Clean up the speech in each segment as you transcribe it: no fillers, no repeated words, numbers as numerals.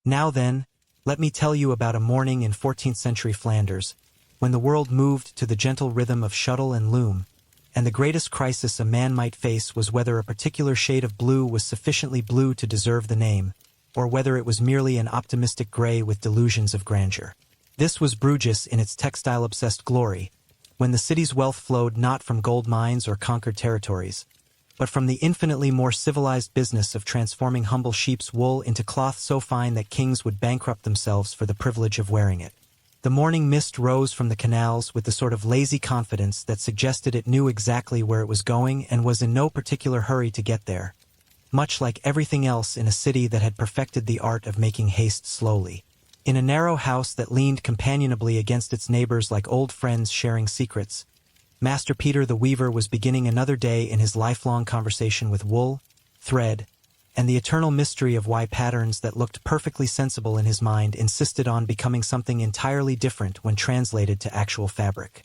Now then, let me tell you about a morning in 14th century Flanders, when the world moved to the gentle rhythm of shuttle and loom, and the greatest crisis a man might face was whether a particular shade of blue was sufficiently blue to deserve the name, or whether it was merely an optimistic gray with delusions of grandeur. This was Bruges in its textile-obsessed glory, when the city's wealth flowed not from gold mines or conquered territories, but from the infinitely more civilized business of transforming humble sheep's wool into cloth so fine that kings would bankrupt themselves for the privilege of wearing it. The morning mist rose from the canals with the sort of lazy confidence that suggested it knew exactly where it was going and was in no particular hurry to get there, much like everything else in a city that had perfected the art of making haste slowly. In a narrow house that leaned companionably against its neighbors like old friends sharing secrets, Master Peter the Weaver was beginning another day in his lifelong conversation with wool, thread, and the eternal mystery of why patterns that looked perfectly sensible in his mind insisted on becoming something entirely different when translated to actual fabric.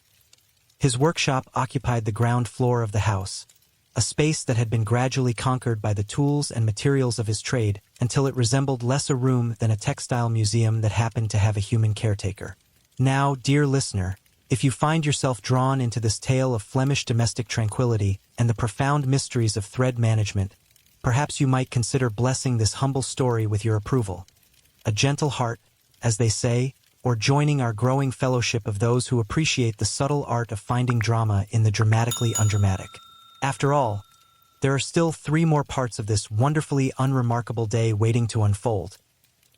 His workshop occupied the ground floor of the house, a space that had been gradually conquered by the tools and materials of his trade until it resembled less a room than a textile museum that happened to have a human caretaker. Now, dear listener, if you find yourself drawn into this tale of Flemish domestic tranquility and the profound mysteries of thread management, perhaps you might consider blessing this humble story with your approval, a gentle heart, as they say, or joining our growing fellowship of those who appreciate the subtle art of finding drama in the dramatically undramatic. After all, there are still 3 more parts of this wonderfully unremarkable day waiting to unfold,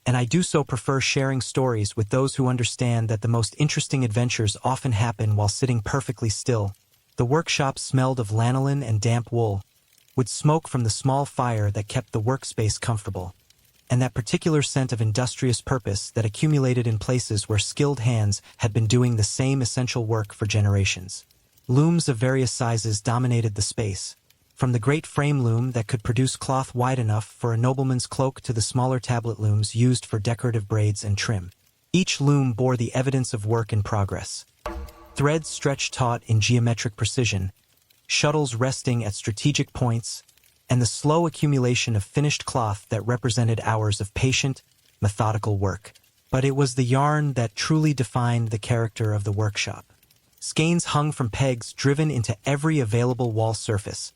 and I do so prefer sharing stories with those who understand that the most interesting adventures often happen while sitting perfectly still. The workshop smelled of lanolin and damp wool, with smoke from the small fire that kept the workspace comfortable, and that particular scent of industrious purpose that accumulated in places where skilled hands had been doing the same essential work for generations. Looms of various sizes dominated the space, from the great frame loom that could produce cloth wide enough for a nobleman's cloak to the smaller tablet looms used for decorative braids and trim. Each loom bore the evidence of work in progress. Threads stretched taut in geometric precision, shuttles resting at strategic points, and the slow accumulation of finished cloth that represented hours of patient, methodical work. But it was the yarn that truly defined the character of the workshop. Skeins hung from pegs driven into every available wall surface,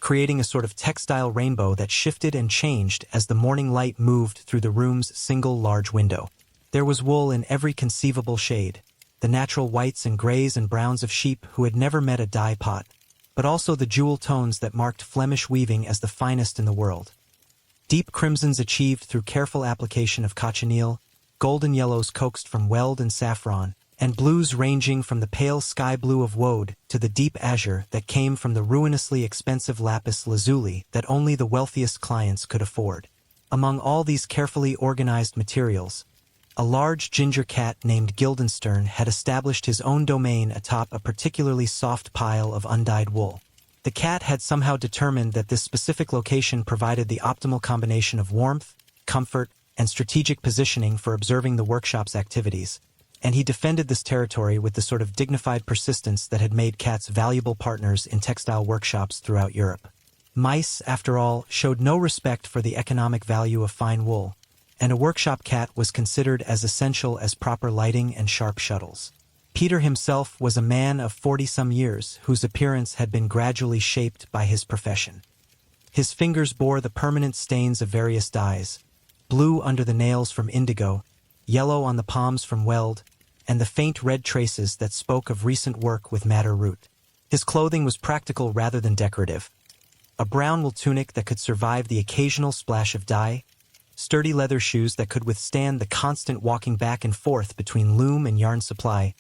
creating a sort of textile rainbow that shifted and changed as the morning light moved through the room's single large window. There was wool in every conceivable shade, the natural whites and grays and browns of sheep who had never met a dye pot, but also the jewel tones that marked Flemish weaving as the finest in the world. Deep crimsons achieved through careful application of cochineal, golden yellows coaxed from weld and saffron, and blues ranging from the pale sky blue of woad to the deep azure that came from the ruinously expensive lapis lazuli that only the wealthiest clients could afford. Among all these carefully organized materials, a large ginger cat named Guildenstern had established his own domain atop a particularly soft pile of undyed wool. The cat had somehow determined that this specific location provided the optimal combination of warmth, comfort, and strategic positioning for observing the workshop's activities, and he defended this territory with the sort of dignified persistence that had made cats valuable partners in textile workshops throughout Europe. Mice, after all, showed no respect for the economic value of fine wool, and a workshop cat was considered as essential as proper lighting and sharp shuttles. Peter himself was a man of 40-some years whose appearance had been gradually shaped by his profession. His fingers bore the permanent stains of various dyes, blue under the nails from indigo, yellow on the palms from weld, and the faint red traces that spoke of recent work with madder root. His clothing was practical rather than decorative. A brown wool tunic that could survive the occasional splash of dye, sturdy leather shoes that could withstand the constant walking back and forth between loom and yarn supply,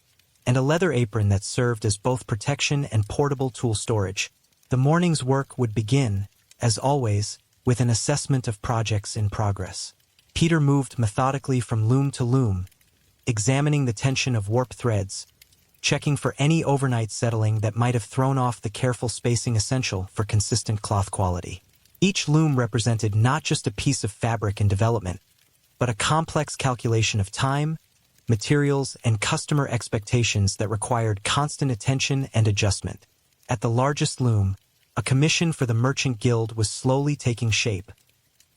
and a leather apron that served as both protection and portable tool storage. The morning's work would begin, as always, with an assessment of projects in progress. Peter moved methodically from loom to loom, examining the tension of warp threads, checking for any overnight settling that might have thrown off the careful spacing essential for consistent cloth quality. Each loom represented not just a piece of fabric in development, but a complex calculation of time, materials, and customer expectations that required constant attention and adjustment. At the largest loom, a commission for the Merchant Guild was slowly taking shape.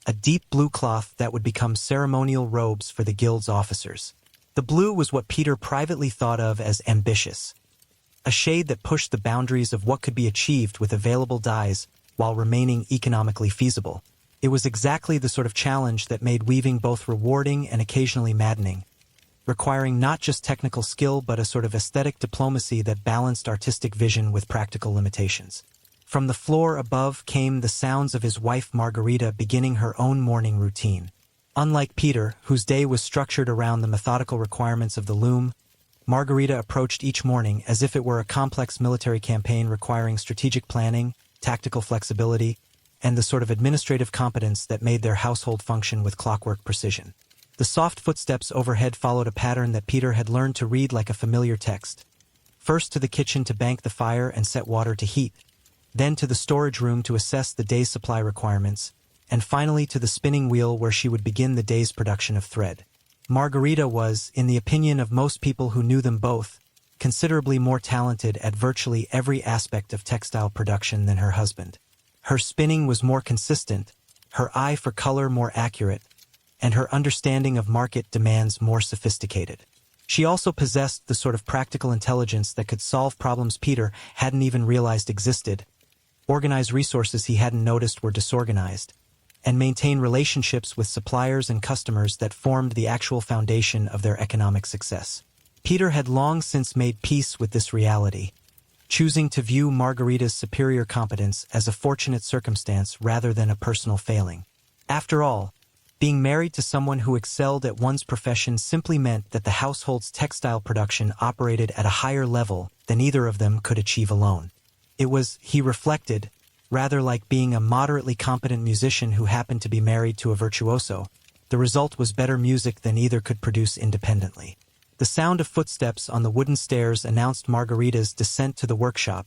a deep blue cloth that would become ceremonial robes for the guild's officers. The blue was what Peter privately thought of as ambitious, a shade that pushed the boundaries of what could be achieved with available dyes while remaining economically feasible. It was exactly the sort of challenge that made weaving both rewarding and occasionally maddening, requiring not just technical skill but a sort of aesthetic diplomacy that balanced artistic vision with practical limitations. From the floor above came the sounds of his wife Margarita beginning her own morning routine. Unlike Peter, whose day was structured around the methodical requirements of the loom, Margarita approached each morning as if it were a complex military campaign requiring strategic planning, tactical flexibility, and the sort of administrative competence that made their household function with clockwork precision. The soft footsteps overhead followed a pattern that Peter had learned to read like a familiar text. First to the kitchen to bank the fire and set water to heat, then to the storage room to assess the day's supply requirements, and finally to the spinning wheel where she would begin the day's production of thread. Margarita was, in the opinion of most people who knew them both, considerably more talented at virtually every aspect of textile production than her husband. Her spinning was more consistent, her eye for color more accurate, and her understanding of market demands more sophisticated. She also possessed the sort of practical intelligence that could solve problems Peter hadn't even realized existed, organize resources he hadn't noticed were disorganized, and maintain relationships with suppliers and customers that formed the actual foundation of their economic success. Peter had long since made peace with this reality, choosing to view Margarita's superior competence as a fortunate circumstance rather than a personal failing. After all, being married to someone who excelled at one's profession simply meant that the household's textile production operated at a higher level than either of them could achieve alone. It was, he reflected, rather like being a moderately competent musician who happened to be married to a virtuoso. The result was better music than either could produce independently. The sound of footsteps on the wooden stairs announced Margarita's descent to the workshop,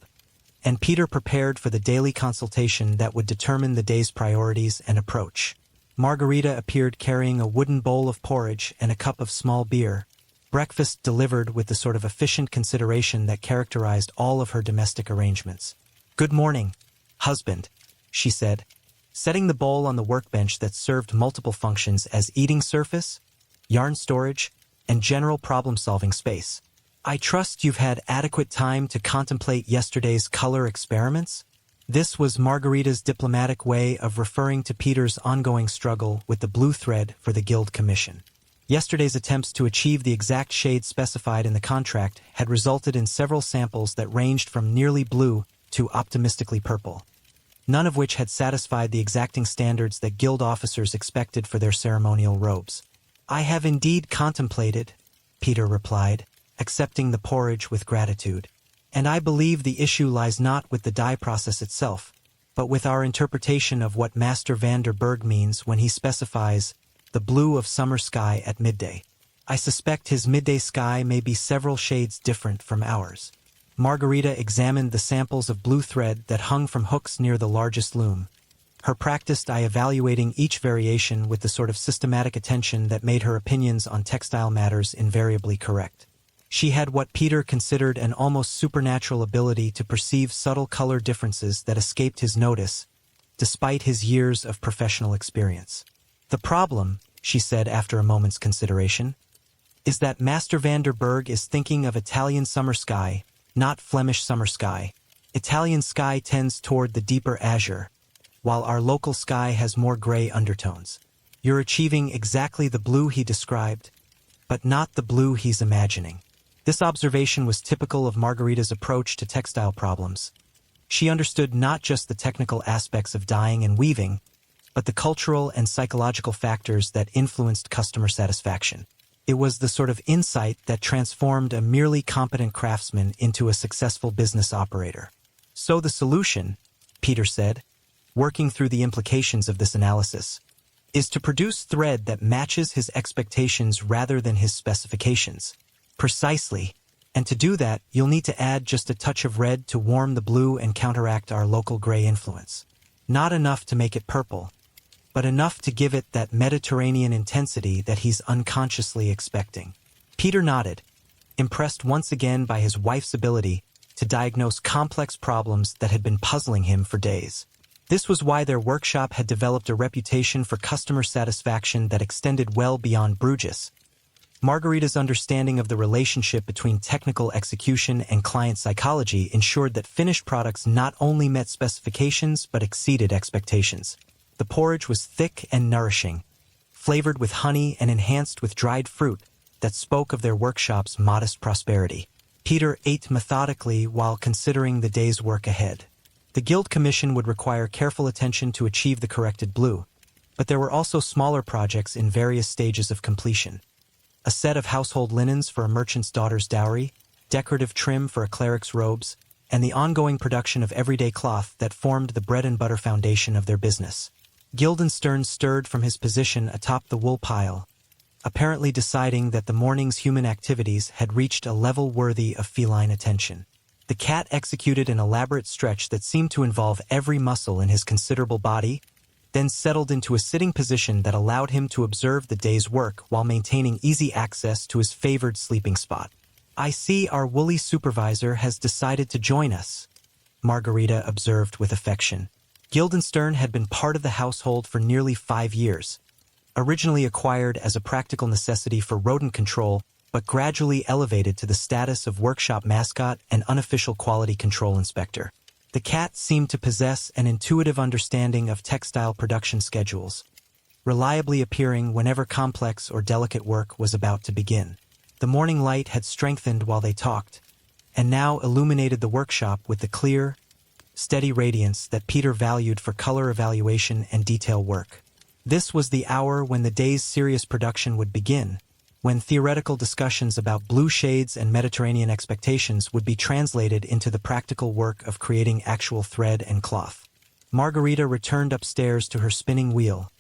and Peter prepared for the daily consultation that would determine the day's priorities and approach. Margarita appeared carrying a wooden bowl of porridge and a cup of small beer, breakfast delivered with the sort of efficient consideration that characterized all of her domestic arrangements. "Good morning, husband," she said, setting the bowl on the workbench that served multiple functions as eating surface, yarn storage, and general problem-solving space. "I trust you've had adequate time to contemplate yesterday's color experiments?" This was Margarita's diplomatic way of referring to Peter's ongoing struggle with the blue thread for the guild commission. Yesterday's attempts to achieve the exact shade specified in the contract had resulted in several samples that ranged from nearly blue to optimistically purple, none of which had satisfied the exacting standards that guild officers expected for their ceremonial robes. "I have indeed contemplated," Peter replied, accepting the porridge with gratitude. "And I believe the issue lies not with the dye process itself, but with our interpretation of what Master van der Berg means when he specifies the blue of summer sky at midday. I suspect his midday sky may be several shades different from ours." Margarita examined the samples of blue thread that hung from hooks near the largest loom, her practiced eye evaluating each variation with the sort of systematic attention that made her opinions on textile matters invariably correct. She had what Peter considered an almost supernatural ability to perceive subtle color differences that escaped his notice, despite his years of professional experience. "The problem," she said after a moment's consideration, "is that Master van der Berg is thinking of Italian summer sky, not Flemish summer sky. Italian sky tends toward the deeper azure, while our local sky has more gray undertones. You're achieving exactly the blue he described, but not the blue he's imagining." This observation was typical of Margarita's approach to textile problems. She understood not just the technical aspects of dyeing and weaving, but the cultural and psychological factors that influenced customer satisfaction. It was the sort of insight that transformed a merely competent craftsman into a successful business operator. "So the solution," Peter said, working through the implications of this analysis, "is to produce thread that matches his expectations rather than his specifications." "Precisely. And to do that, you'll need to add just a touch of red to warm the blue and counteract our local gray influence. Not enough to make it purple, but enough to give it that Mediterranean intensity that he's unconsciously expecting." Peter nodded, impressed once again by his wife's ability to diagnose complex problems that had been puzzling him for days. This was why their workshop had developed a reputation for customer satisfaction that extended well beyond Bruges. Margarita's understanding of the relationship between technical execution and client psychology ensured that finished products not only met specifications but exceeded expectations. The porridge was thick and nourishing, flavored with honey and enhanced with dried fruit, that spoke of their workshop's modest prosperity. Peter ate methodically while considering the day's work ahead. The guild commission would require careful attention to achieve the corrected blue, but there were also smaller projects in various stages of completion. A set of household linens for a merchant's daughter's dowry, decorative trim for a cleric's robes, and the ongoing production of everyday cloth that formed the bread-and-butter foundation of their business. Guildenstern stirred from his position atop the wool pile, apparently deciding that the morning's human activities had reached a level worthy of feline attention. The cat executed an elaborate stretch that seemed to involve every muscle in his considerable body, then settled into a sitting position that allowed him to observe the day's work while maintaining easy access to his favored sleeping spot. "I see our woolly supervisor has decided to join us," Margarita observed with affection. Guildenstern had been part of the household for nearly 5 years, originally acquired as a practical necessity for rodent control, but gradually elevated to the status of workshop mascot and unofficial quality control inspector. The cat seemed to possess an intuitive understanding of textile production schedules, reliably appearing whenever complex or delicate work was about to begin. The morning light had strengthened while they talked, and now illuminated the workshop with the clear, steady radiance that Peter valued for color evaluation and detail work. This was the hour when the day's serious production would begin, when theoretical discussions about blue shades and Mediterranean expectations would be translated into the practical work of creating actual thread and cloth. Margarita returned upstairs to her spinning wheel,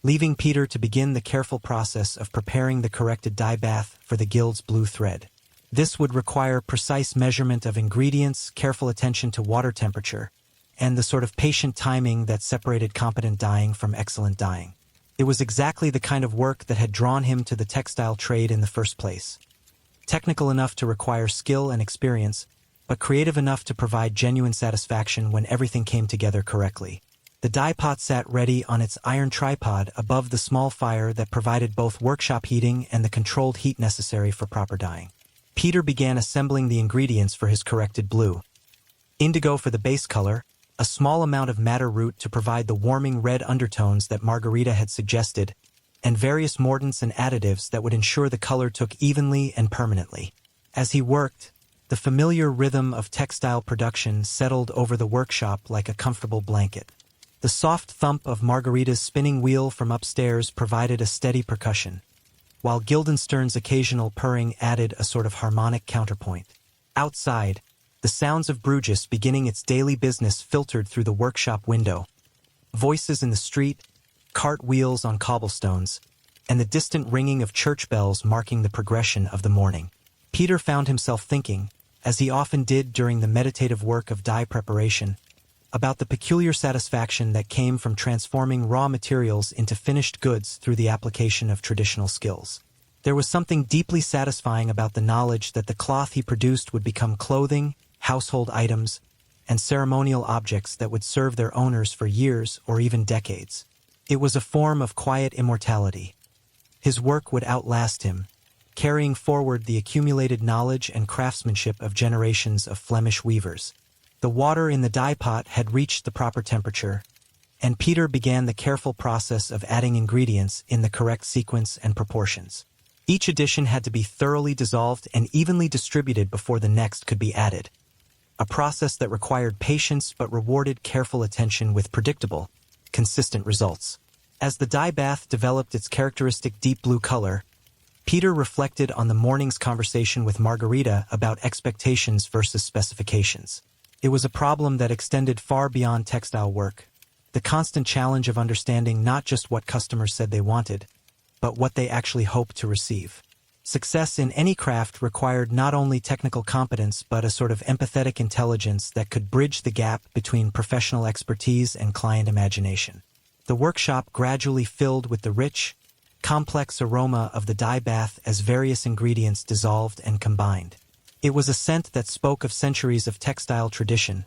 leaving Peter to begin the careful process of preparing the corrected dye bath for the guild's blue thread. This would require precise measurement of ingredients, careful attention to water temperature, and the sort of patient timing that separated competent dyeing from excellent dyeing. It was exactly the kind of work that had drawn him to the textile trade in the first place. Technical enough to require skill and experience, but creative enough to provide genuine satisfaction when everything came together correctly. The dye pot sat ready on its iron tripod above the small fire that provided both workshop heating and the controlled heat necessary for proper dyeing. Peter began assembling the ingredients for his corrected blue. Indigo for the base color, a small amount of madder root to provide the warming red undertones that Margarita had suggested, and various mordants and additives that would ensure the color took evenly and permanently. As he worked, the familiar rhythm of textile production settled over the workshop like a comfortable blanket. The soft thump of Margarita's spinning wheel from upstairs provided a steady percussion, while Guildenstern's occasional purring added a sort of harmonic counterpoint. Outside, the sounds of Bruges beginning its daily business filtered through the workshop window. Voices in the street, cart wheels on cobblestones, and the distant ringing of church bells marking the progression of the morning. Peter found himself thinking, as he often did during the meditative work of dye preparation, about the peculiar satisfaction that came from transforming raw materials into finished goods through the application of traditional skills. There was something deeply satisfying about the knowledge that the cloth he produced would become clothing, household items, and ceremonial objects that would serve their owners for years or even decades. It was a form of quiet immortality. His work would outlast him, carrying forward the accumulated knowledge and craftsmanship of generations of Flemish weavers. The water in the dye pot had reached the proper temperature, and Peter began the careful process of adding ingredients in the correct sequence and proportions. Each addition had to be thoroughly dissolved and evenly distributed before the next could be added, a process that required patience but rewarded careful attention with predictable, consistent results. As the dye bath developed its characteristic deep blue color, Peter reflected on the morning's conversation with Margarita about expectations versus specifications. It was a problem that extended far beyond textile work, the constant challenge of understanding not just what customers said they wanted, but what they actually hoped to receive. Success in any craft required not only technical competence but a sort of empathetic intelligence that could bridge the gap between professional expertise and client imagination. The workshop gradually filled with the rich, complex aroma of the dye bath as various ingredients dissolved and combined. It was a scent that spoke of centuries of textile tradition,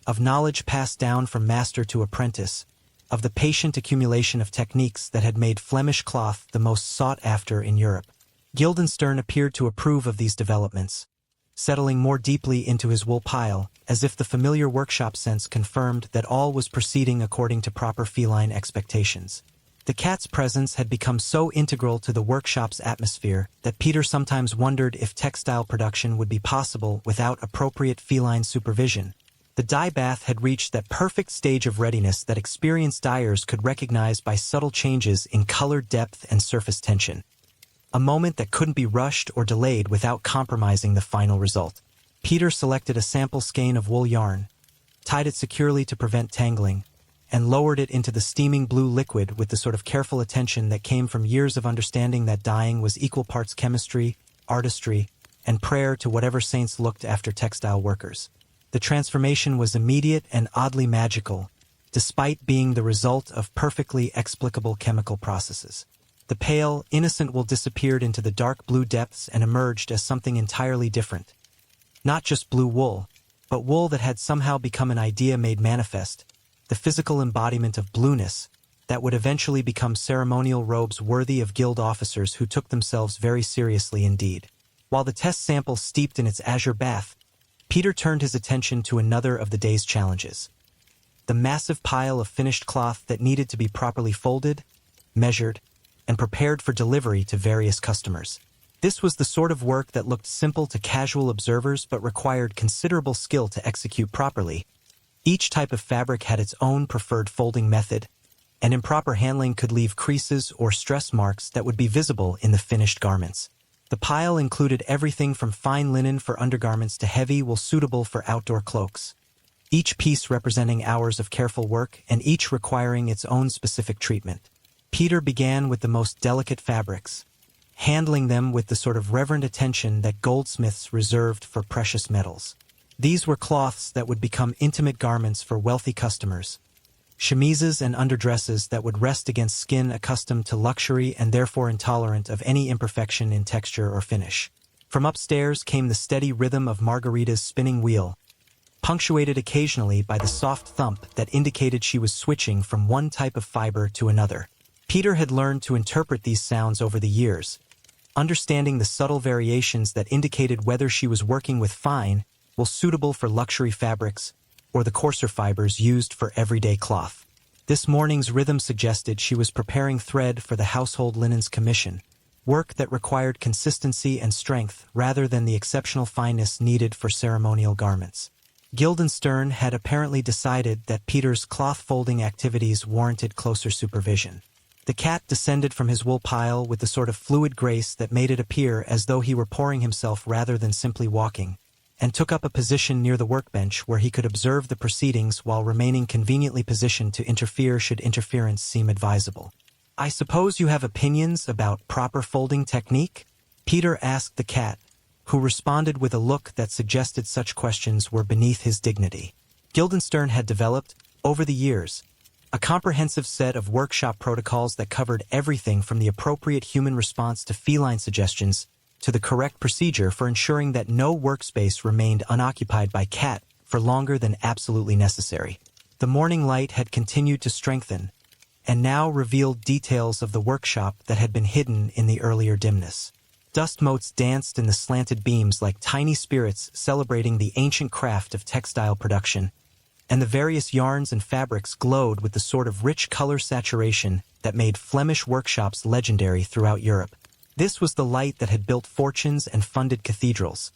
of knowledge passed down from master to apprentice, of the patient accumulation of techniques that had made Flemish cloth the most sought after in Europe. Guildenstern appeared to approve of these developments, settling more deeply into his wool pile, as if the familiar workshop sense confirmed that all was proceeding according to proper feline expectations. The cat's presence had become so integral to the workshop's atmosphere that Peter sometimes wondered if textile production would be possible without appropriate feline supervision. The dye bath had reached that perfect stage of readiness that experienced dyers could recognize by subtle changes in color depth and surface tension. A moment that couldn't be rushed or delayed without compromising the final result. Peter selected a sample skein of wool yarn, tied it securely to prevent tangling, and lowered it into the steaming blue liquid with the sort of careful attention that came from years of understanding that dyeing was equal parts chemistry, artistry, and prayer to whatever saints looked after textile workers. The transformation was immediate and oddly magical, despite being the result of perfectly explicable chemical processes. The pale, innocent wool disappeared into the dark blue depths and emerged as something entirely different. Not just blue wool, but wool that had somehow become an idea made manifest, the physical embodiment of blueness that would eventually become ceremonial robes worthy of guild officers who took themselves very seriously indeed. While the test sample steeped in its azure bath, Peter turned his attention to another of the day's challenges. The massive pile of finished cloth that needed to be properly folded, measured, and prepared for delivery to various customers. This was the sort of work that looked simple to casual observers but required considerable skill to execute properly. Each type of fabric had its own preferred folding method, and improper handling could leave creases or stress marks that would be visible in the finished garments. The pile included everything from fine linen for undergarments to heavy wool suitable for outdoor cloaks, each piece representing hours of careful work and each requiring its own specific treatment. Peter began with the most delicate fabrics, handling them with the sort of reverent attention that goldsmiths reserved for precious metals. These were cloths that would become intimate garments for wealthy customers, chemises and underdresses that would rest against skin accustomed to luxury and therefore intolerant of any imperfection in texture or finish. From upstairs came the steady rhythm of Margarita's spinning wheel, punctuated occasionally by the soft thump that indicated she was switching from one type of fiber to another. Peter had learned to interpret these sounds over the years, understanding the subtle variations that indicated whether she was working with fine, wool suitable for luxury fabrics, or the coarser fibers used for everyday cloth. This morning's rhythm suggested she was preparing thread for the household linens commission, work that required consistency and strength rather than the exceptional fineness needed for ceremonial garments. Guildenstern had apparently decided that Peter's cloth-folding activities warranted closer supervision. The cat descended from his wool pile with the sort of fluid grace that made it appear as though he were pouring himself rather than simply walking, and took up a position near the workbench where he could observe the proceedings while remaining conveniently positioned to interfere should interference seem advisable. "I suppose you have opinions about proper folding technique?" Peter asked the cat, who responded with a look that suggested such questions were beneath his dignity. Guildenstern had developed, over the years, a comprehensive set of workshop protocols that covered everything from the appropriate human response to feline suggestions to the correct procedure for ensuring that no workspace remained unoccupied by cat for longer than absolutely necessary. The morning light had continued to strengthen, and now revealed details of the workshop that had been hidden in the earlier dimness. Dust motes danced in the slanted beams like tiny spirits celebrating the ancient craft of textile production, and the various yarns and fabrics glowed with the sort of rich color saturation that made Flemish workshops legendary throughout Europe. This was the light that had built fortunes and funded cathedrals,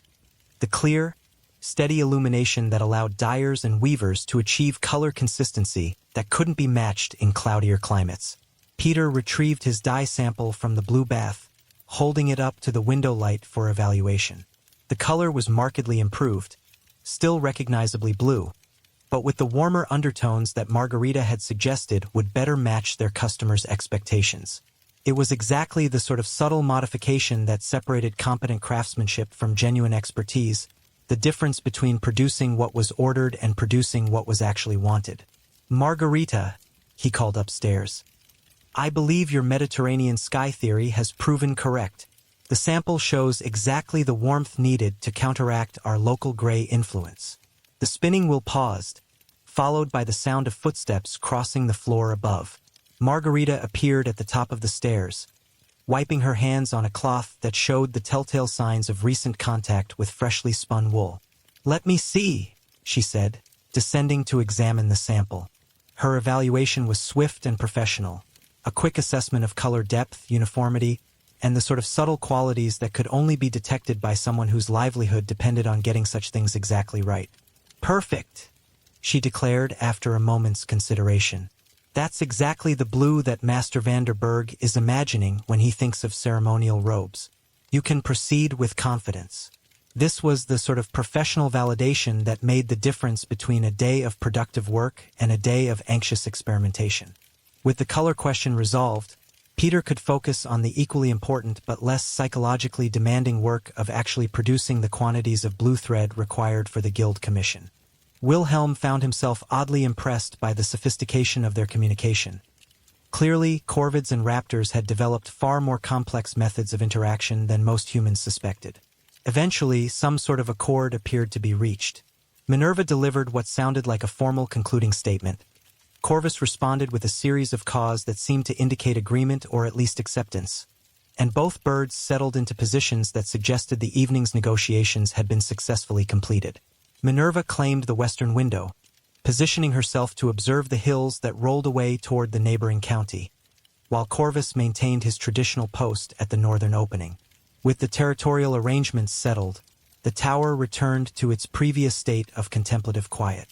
the clear, steady illumination that allowed dyers and weavers to achieve color consistency that couldn't be matched in cloudier climates. Peter retrieved his dye sample from the blue bath, holding it up to the window light for evaluation. The color was markedly improved, still recognizably blue, but with the warmer undertones that Margarita had suggested would better match their customers' expectations. It was exactly the sort of subtle modification that separated competent craftsmanship from genuine expertise, the difference between producing what was ordered and producing what was actually wanted. "Margarita," he called upstairs, "I believe your Mediterranean sky theory has proven correct. The sample shows exactly the warmth needed to counteract our local gray influence." The spinning wheel paused, followed by the sound of footsteps crossing the floor above. Margarita appeared at the top of the stairs, wiping her hands on a cloth that showed the telltale signs of recent contact with freshly spun wool. "Let me see," she said, descending to examine the sample. Her evaluation was swift and professional, a quick assessment of color depth, uniformity, and the sort of subtle qualities that could only be detected by someone whose livelihood depended on getting such things exactly right. "Perfect," she declared after a moment's consideration. "That's exactly the blue that Master van der Berg is imagining when he thinks of ceremonial robes. You can proceed with confidence." This was the sort of professional validation that made the difference between a day of productive work and a day of anxious experimentation. With the color question resolved, Peter could focus on the equally important but less psychologically demanding work of actually producing the quantities of blue thread required for the guild commission. Wilhelm found himself oddly impressed by the sophistication of their communication. Clearly, corvids and raptors had developed far more complex methods of interaction than most humans suspected. Eventually, some sort of accord appeared to be reached. Minerva delivered what sounded like a formal concluding statement. Corvus responded with a series of caws that seemed to indicate agreement or at least acceptance, and both birds settled into positions that suggested the evening's negotiations had been successfully completed. Minerva claimed the western window, positioning herself to observe the hills that rolled away toward the neighboring county, while Corvus maintained his traditional post at the northern opening. With the territorial arrangements settled, the tower returned to its previous state of contemplative quiet.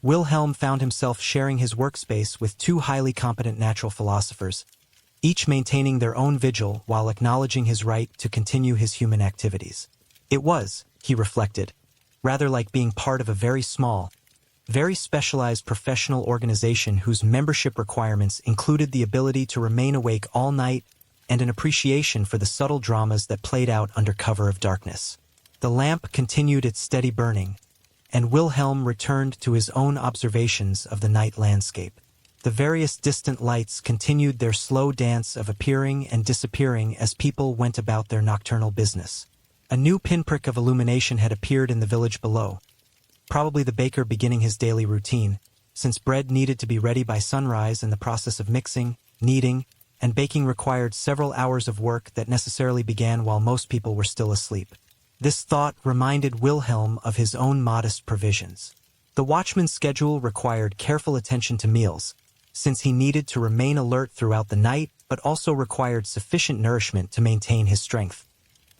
Wilhelm found himself sharing his workspace with two highly competent natural philosophers, each maintaining their own vigil while acknowledging his right to continue his human activities. It was, he reflected, rather like being part of a very small, very specialized professional organization whose membership requirements included the ability to remain awake all night and an appreciation for the subtle dramas that played out under cover of darkness. The lamp continued its steady burning, and Wilhelm returned to his own observations of the night landscape. The various distant lights continued their slow dance of appearing and disappearing as people went about their nocturnal business. A new pinprick of illumination had appeared in the village below, probably the baker beginning his daily routine, since bread needed to be ready by sunrise and the process of mixing, kneading, and baking required several hours of work that necessarily began while most people were still asleep. This thought reminded Wilhelm of his own modest provisions. The watchman's schedule required careful attention to meals, since he needed to remain alert throughout the night but also required sufficient nourishment to maintain his strength.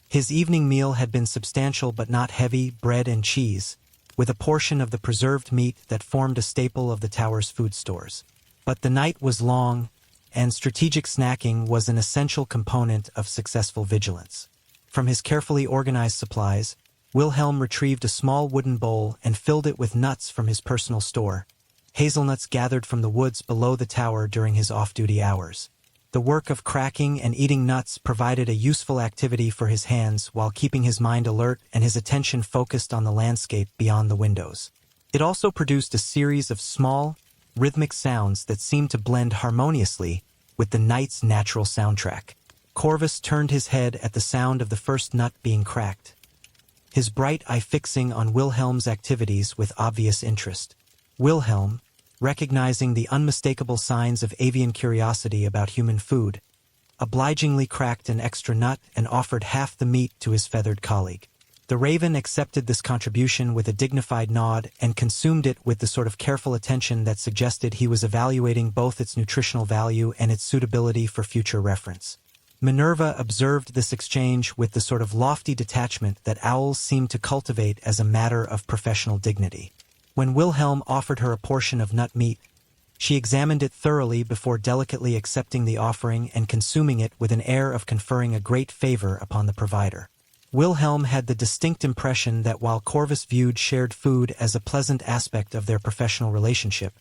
His evening meal had been substantial but not heavy, bread and cheese, with a portion of the preserved meat that formed a staple of the tower's food stores. But the night was long, and strategic snacking was an essential component of successful vigilance. From his carefully organized supplies, Wilhelm retrieved a small wooden bowl and filled it with nuts from his personal store, hazelnuts gathered from the woods below the tower during his off-duty hours. The work of cracking and eating nuts provided a useful activity for his hands while keeping his mind alert and his attention focused on the landscape beyond the windows. It also produced a series of small, rhythmic sounds that seemed to blend harmoniously with the night's natural soundtrack. Corvus turned his head at the sound of the first nut being cracked, his bright eye fixing on Wilhelm's activities with obvious interest. Wilhelm, recognizing the unmistakable signs of avian curiosity about human food, obligingly cracked an extra nut and offered half the meat to his feathered colleague. The raven accepted this contribution with a dignified nod and consumed it with the sort of careful attention that suggested he was evaluating both its nutritional value and its suitability for future reference. Minerva observed this exchange with the sort of lofty detachment that owls seem to cultivate as a matter of professional dignity. When Wilhelm offered her a portion of nut meat, she examined it thoroughly before delicately accepting the offering and consuming it with an air of conferring a great favor upon the provider. Wilhelm had the distinct impression that while Corvus viewed shared food as a pleasant aspect of their professional relationship,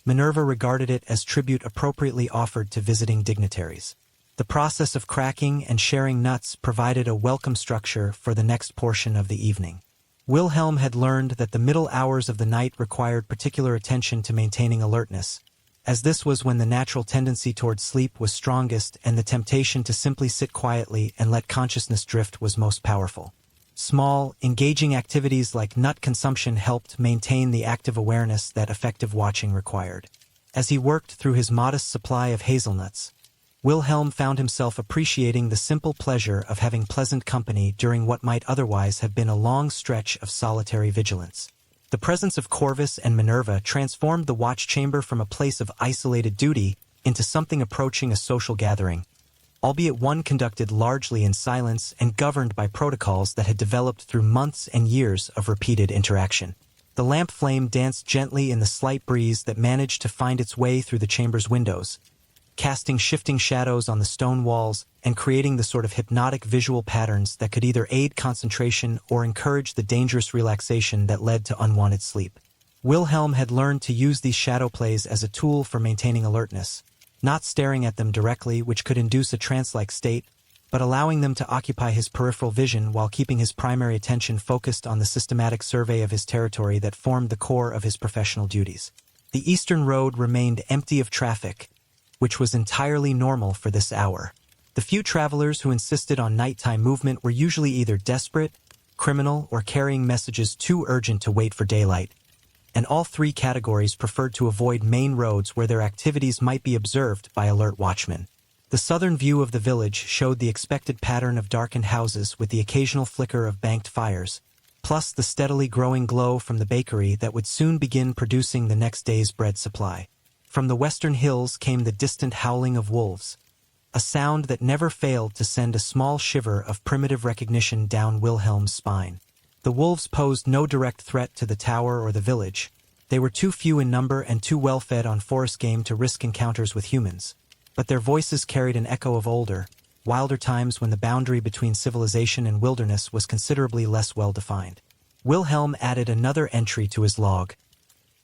Minerva regarded it as tribute appropriately offered to visiting dignitaries. The process of cracking and sharing nuts provided a welcome structure for the next portion of the evening. Wilhelm had learned that the middle hours of the night required particular attention to maintaining alertness, as this was when the natural tendency toward sleep was strongest and the temptation to simply sit quietly and let consciousness drift was most powerful. Small, engaging activities like nut consumption helped maintain the active awareness that effective watching required. As he worked through his modest supply of hazelnuts, Wilhelm found himself appreciating the simple pleasure of having pleasant company during what might otherwise have been a long stretch of solitary vigilance. The presence of Corvus and Minerva transformed the watch chamber from a place of isolated duty into something approaching a social gathering, albeit one conducted largely in silence and governed by protocols that had developed through months and years of repeated interaction. The lamp flame danced gently in the slight breeze that managed to find its way through the chamber's windows, casting shifting shadows on the stone walls and creating the sort of hypnotic visual patterns that could either aid concentration or encourage the dangerous relaxation that led to unwanted sleep. Wilhelm had learned to use these shadow plays as a tool for maintaining alertness, not staring at them directly, which could induce a trance-like state, but allowing them to occupy his peripheral vision while keeping his primary attention focused on the systematic survey of his territory that formed the core of his professional duties. The eastern road remained empty of traffic, which was entirely normal for this hour. The few travelers who insisted on nighttime movement were usually either desperate, criminal, or carrying messages too urgent to wait for daylight, and all three categories preferred to avoid main roads where their activities might be observed by alert watchmen. The southern view of the village showed the expected pattern of darkened houses with the occasional flicker of banked fires, plus the steadily growing glow from the bakery that would soon begin producing the next day's bread supply. From the western hills came the distant howling of wolves, a sound that never failed to send a small shiver of primitive recognition down Wilhelm's spine. The wolves posed no direct threat to the tower or the village. They were too few in number and too well fed on forest game to risk encounters with humans. But their voices carried an echo of older, wilder times when the boundary between civilization and wilderness was considerably less well defined. Wilhelm added another entry to his log.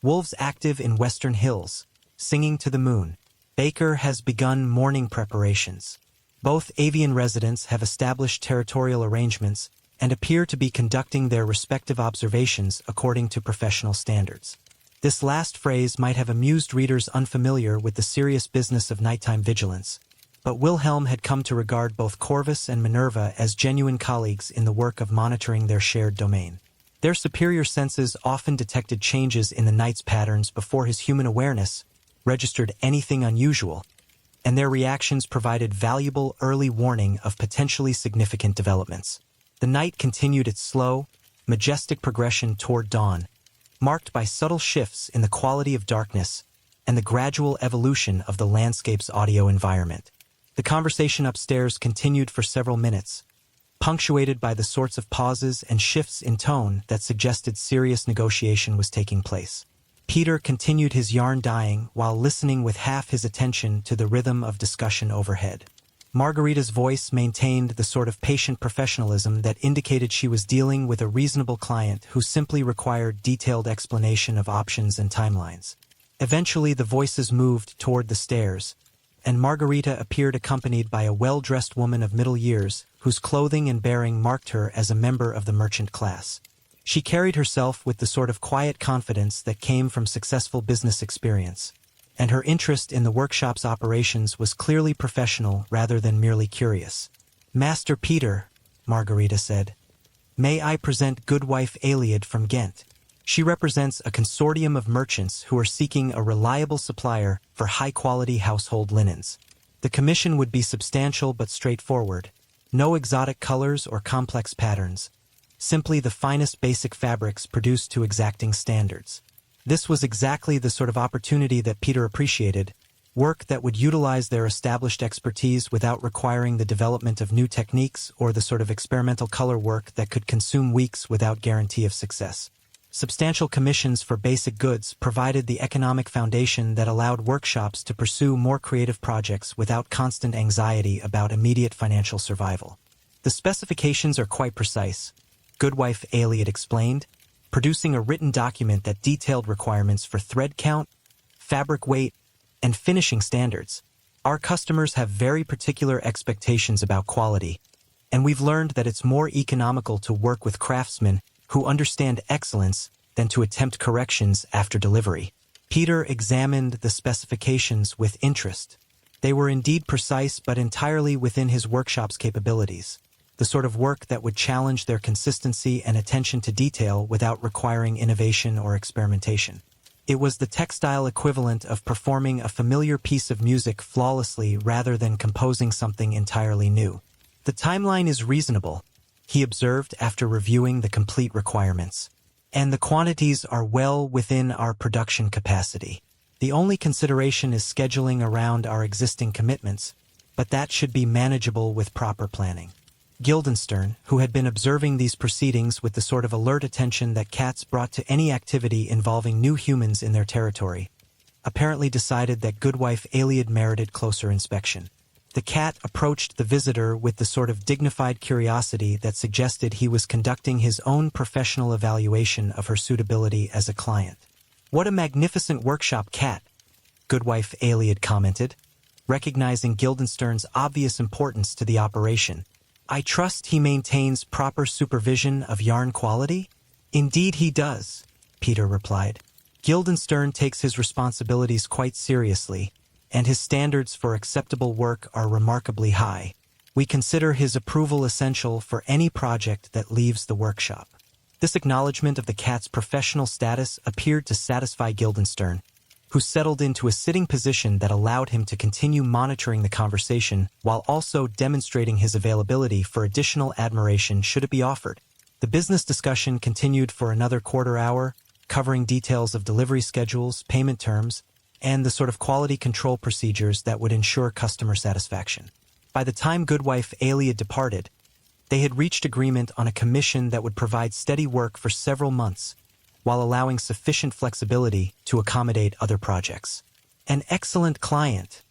Wolves active in western hills, singing to the moon. Baker has begun morning preparations. Both avian residents have established territorial arrangements and appear to be conducting their respective observations according to professional standards. This last phrase might have amused readers unfamiliar with the serious business of nighttime vigilance, but Wilhelm had come to regard both Corvus and Minerva as genuine colleagues in the work of monitoring their shared domain. Their superior senses often detected changes in the night's patterns before his human awareness registered anything unusual, and their reactions provided valuable early warning of potentially significant developments. The night continued its slow, majestic progression toward dawn, marked by subtle shifts in the quality of darkness and the gradual evolution of the landscape's audio environment. The conversation upstairs continued for several minutes, punctuated by the sorts of pauses and shifts in tone that suggested serious negotiation was taking place. Peter continued his yarn dyeing while listening with half his attention to the rhythm of discussion overhead. Margarita's voice maintained the sort of patient professionalism that indicated she was dealing with a reasonable client who simply required detailed explanation of options and timelines. Eventually, the voices moved toward the stairs, and Margarita appeared accompanied by a well-dressed woman of middle years whose clothing and bearing marked her as a member of the merchant class. She carried herself with the sort of quiet confidence that came from successful business experience, and her interest in the workshop's operations was clearly professional rather than merely curious. "Master Peter," Margarita said, "may I present Goodwife Aliad from Ghent. She represents a consortium of merchants who are seeking a reliable supplier for high-quality household linens. The commission would be substantial but straightforward. No exotic colors or complex patterns. Simply the finest basic fabrics produced to exacting standards." This was exactly the sort of opportunity that Peter appreciated, work that would utilize their established expertise without requiring the development of new techniques or the sort of experimental color work that could consume weeks without guarantee of success. Substantial commissions for basic goods provided the economic foundation that allowed workshops to pursue more creative projects without constant anxiety about immediate financial survival. "The specifications are quite precise," Goodwife Aliad explained, producing a written document that detailed requirements for thread count, fabric weight, and finishing standards. "Our customers have very particular expectations about quality, and we've learned that it's more economical to work with craftsmen who understand excellence than to attempt corrections after delivery." Peter examined the specifications with interest. They were indeed precise but entirely within his workshop's capabilities. the sort of work that would challenge their consistency and attention to detail without requiring innovation or experimentation. It was the textile equivalent of performing a familiar piece of music flawlessly rather than composing something entirely new. "The timeline is reasonable," he observed after reviewing the complete requirements. "And the quantities are well within our production capacity. The only consideration is scheduling around our existing commitments, but that should be manageable with proper planning." Guildenstern, who had been observing these proceedings with the sort of alert attention that cats brought to any activity involving new humans in their territory, apparently decided that Goodwife Aliad merited closer inspection. The cat approached the visitor with the sort of dignified curiosity that suggested he was conducting his own professional evaluation of her suitability as a client. "What a magnificent workshop, cat," Goodwife Aliad commented, recognizing Guildenstern's obvious importance to the operation. "I trust he maintains proper supervision of yarn quality?" "Indeed he does," Peter replied. "Guildenstern takes his responsibilities quite seriously, and his standards for acceptable work are remarkably high. We consider his approval essential for any project that leaves the workshop." This acknowledgement of the cat's professional status appeared to satisfy Guildenstern, who settled into a sitting position that allowed him to continue monitoring the conversation while also demonstrating his availability for additional admiration should it be offered. The business discussion continued for another quarter hour, covering details of delivery schedules, payment terms, and the sort of quality control procedures that would ensure customer satisfaction. By the time Goodwife Aliad departed, they had reached agreement on a commission that would provide steady work for several months, while allowing sufficient flexibility to accommodate other projects. "An excellent client,"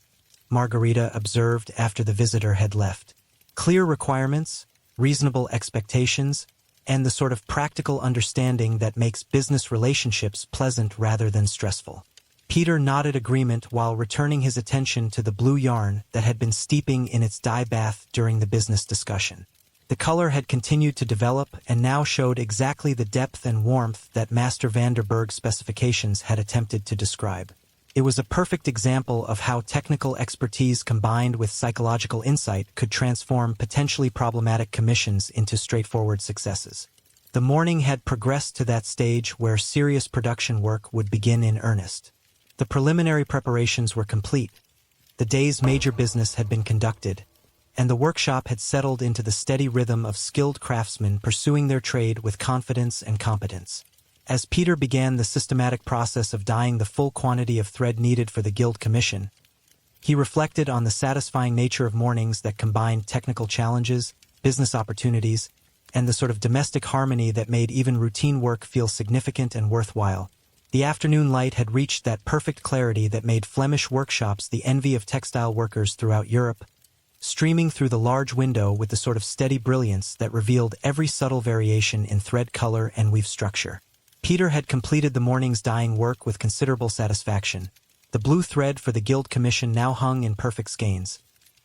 Margarita observed after the visitor had left. "Clear requirements, reasonable expectations, and the sort of practical understanding that makes business relationships pleasant rather than stressful." Peter nodded agreement while returning his attention to the blue yarn that had been steeping in its dye bath during the business discussion. The color had continued to develop and now showed exactly the depth and warmth that Master van der Burg's specifications had attempted to describe. It was a perfect example of how technical expertise combined with psychological insight could transform potentially problematic commissions into straightforward successes. The morning had progressed to that stage where serious production work would begin in earnest. The preliminary preparations were complete. The day's major business had been conducted, and the workshop had settled into the steady rhythm of skilled craftsmen pursuing their trade with confidence and competence. As Peter began the systematic process of dyeing the full quantity of thread needed for the guild commission, he reflected on the satisfying nature of mornings that combined technical challenges, business opportunities, and the sort of domestic harmony that made even routine work feel significant and worthwhile. The afternoon light had reached that perfect clarity that made Flemish workshops the envy of textile workers throughout Europe, streaming through the large window with the sort of steady brilliance that revealed every subtle variation in thread color and weave structure. Peter had completed the morning's dyeing work with considerable satisfaction. The blue thread for the guild commission now hung in perfect skeins,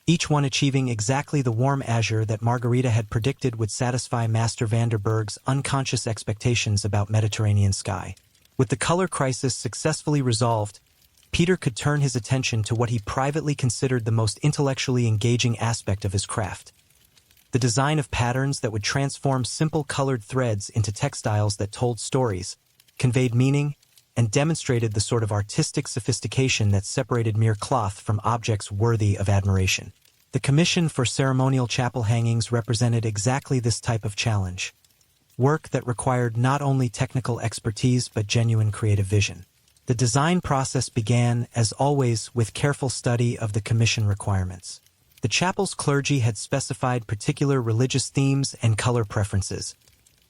each one achieving exactly the warm azure that Margarita had predicted would satisfy Master van der Burg's unconscious expectations about Mediterranean sky. With the color crisis successfully resolved, Peter could turn his attention to what he privately considered the most intellectually engaging aspect of his craft: the design of patterns that would transform simple colored threads into textiles that told stories, conveyed meaning, and demonstrated the sort of artistic sophistication that separated mere cloth from objects worthy of admiration. The commission for ceremonial chapel hangings represented exactly this type of challenge: work that required not only technical expertise but genuine creative vision. The design process began, as always, with careful study of the commission requirements. The chapel's clergy had specified particular religious themes and color preferences,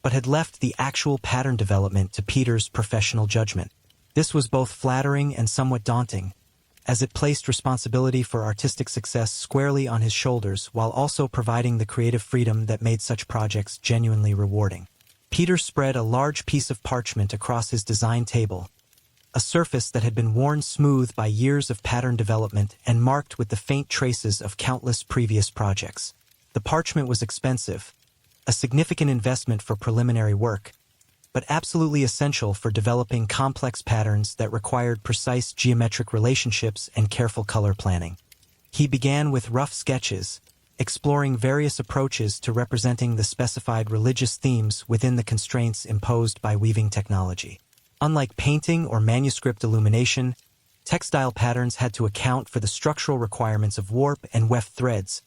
but had left the actual pattern development to Peter's professional judgment. This was both flattering and somewhat daunting, as it placed responsibility for artistic success squarely on his shoulders while also providing the creative freedom that made such projects genuinely rewarding. Peter spread a large piece of parchment across his design table, a surface that had been worn smooth by years of pattern development and marked with the faint traces of countless previous projects. The parchment was expensive, a significant investment for preliminary work, but absolutely essential for developing complex patterns that required precise geometric relationships and careful color planning. He began with rough sketches, exploring various approaches to representing the specified religious themes within the constraints imposed by weaving technology. Unlike painting or manuscript illumination, textile patterns had to account for the structural requirements of warp and weft threads,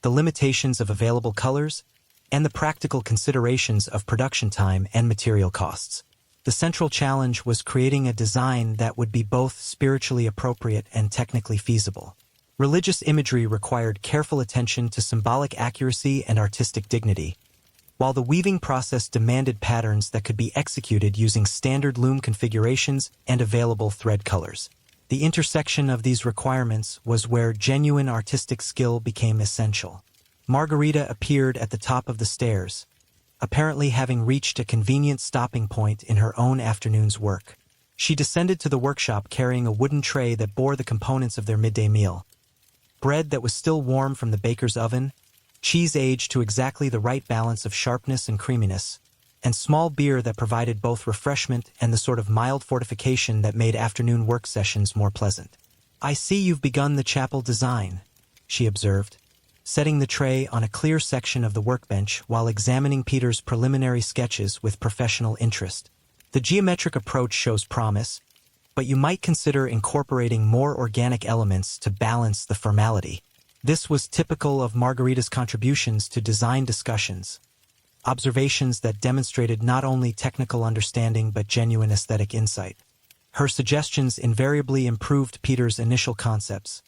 the limitations of available colors, and the practical considerations of production time and material costs. The central challenge was creating a design that would be both spiritually appropriate and technically feasible. Religious imagery required careful attention to symbolic accuracy and artistic dignity, while the weaving process demanded patterns that could be executed using standard loom configurations and available thread colors. The intersection of these requirements was where genuine artistic skill became essential. Margarita appeared at the top of the stairs, apparently having reached a convenient stopping point in her own afternoon's work. She descended to the workshop carrying a wooden tray that bore the components of their midday meal. Bread that was still warm from the baker's oven, cheese aged to exactly the right balance of sharpness and creaminess, and small beer that provided both refreshment and the sort of mild fortification that made afternoon work sessions more pleasant. "I see you've begun the chapel design," she observed, setting the tray on a clear section of the workbench while examining Peter's preliminary sketches with professional interest. "The geometric approach shows promise, but you might consider incorporating more organic elements to balance the formality." This was typical of Margarita's contributions to design discussions, observations that demonstrated not only technical understanding but genuine aesthetic insight. Her suggestions invariably improved Peter's initial concepts,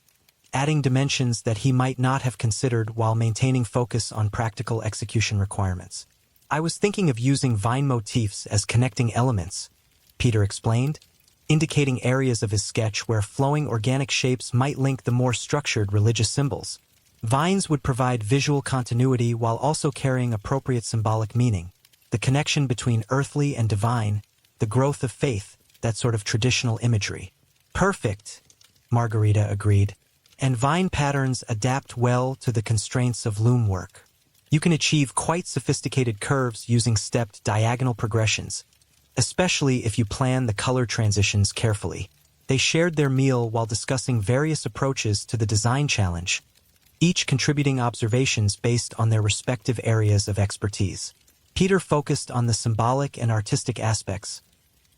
adding dimensions that he might not have considered while maintaining focus on practical execution requirements. "I was thinking of using vine motifs as connecting elements," Peter explained, indicating areas of his sketch where flowing organic shapes might link the more structured religious symbols. Vines would provide visual continuity while also carrying appropriate symbolic meaning. The connection between earthly and divine, the growth of faith, that sort of traditional imagery. "Perfect," Margarita agreed. "And vine patterns adapt well to the constraints of loom work. You can achieve quite sophisticated curves using stepped diagonal progressions, especially if you plan the color transitions carefully." They shared their meal while discussing various approaches to the design challenge, each contributing observations based on their respective areas of expertise. Peter focused on the symbolic and artistic aspects,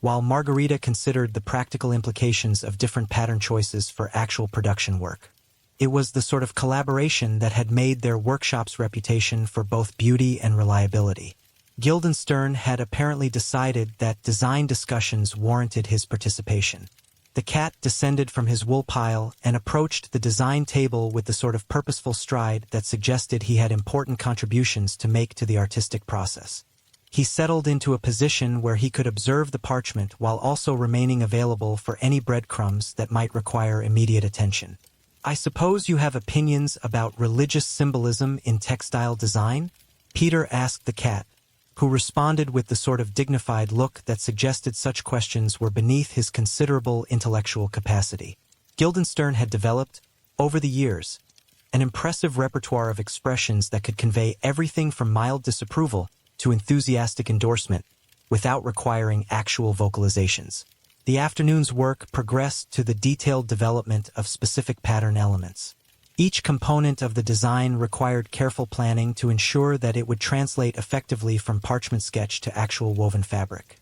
while Margarita considered the practical implications of different pattern choices for actual production work. It was the sort of collaboration that had made their workshop's reputation for both beauty and reliability. Guildenstern had apparently decided that design discussions warranted his participation. The cat descended from his wool pile and approached the design table with the sort of purposeful stride that suggested he had important contributions to make to the artistic process. He settled into a position where he could observe the parchment while also remaining available for any breadcrumbs that might require immediate attention. "I suppose you have opinions about religious symbolism in textile design?" Peter asked the cat, who responded with the sort of dignified look that suggested such questions were beneath his considerable intellectual capacity. Guildenstern had developed, over the years, an impressive repertoire of expressions that could convey everything from mild disapproval to enthusiastic endorsement without requiring actual vocalizations. The afternoon's work progressed to the detailed development of specific pattern elements. Each component of the design required careful planning to ensure that it would translate effectively from parchment sketch to actual woven fabric.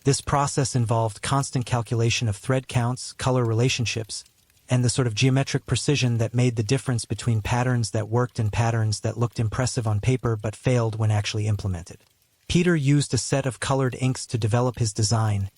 This process involved constant calculation of thread counts, color relationships, and the sort of geometric precision that made the difference between patterns that worked and patterns that looked impressive on paper but failed when actually implemented. Peter used a set of colored inks to develop his design,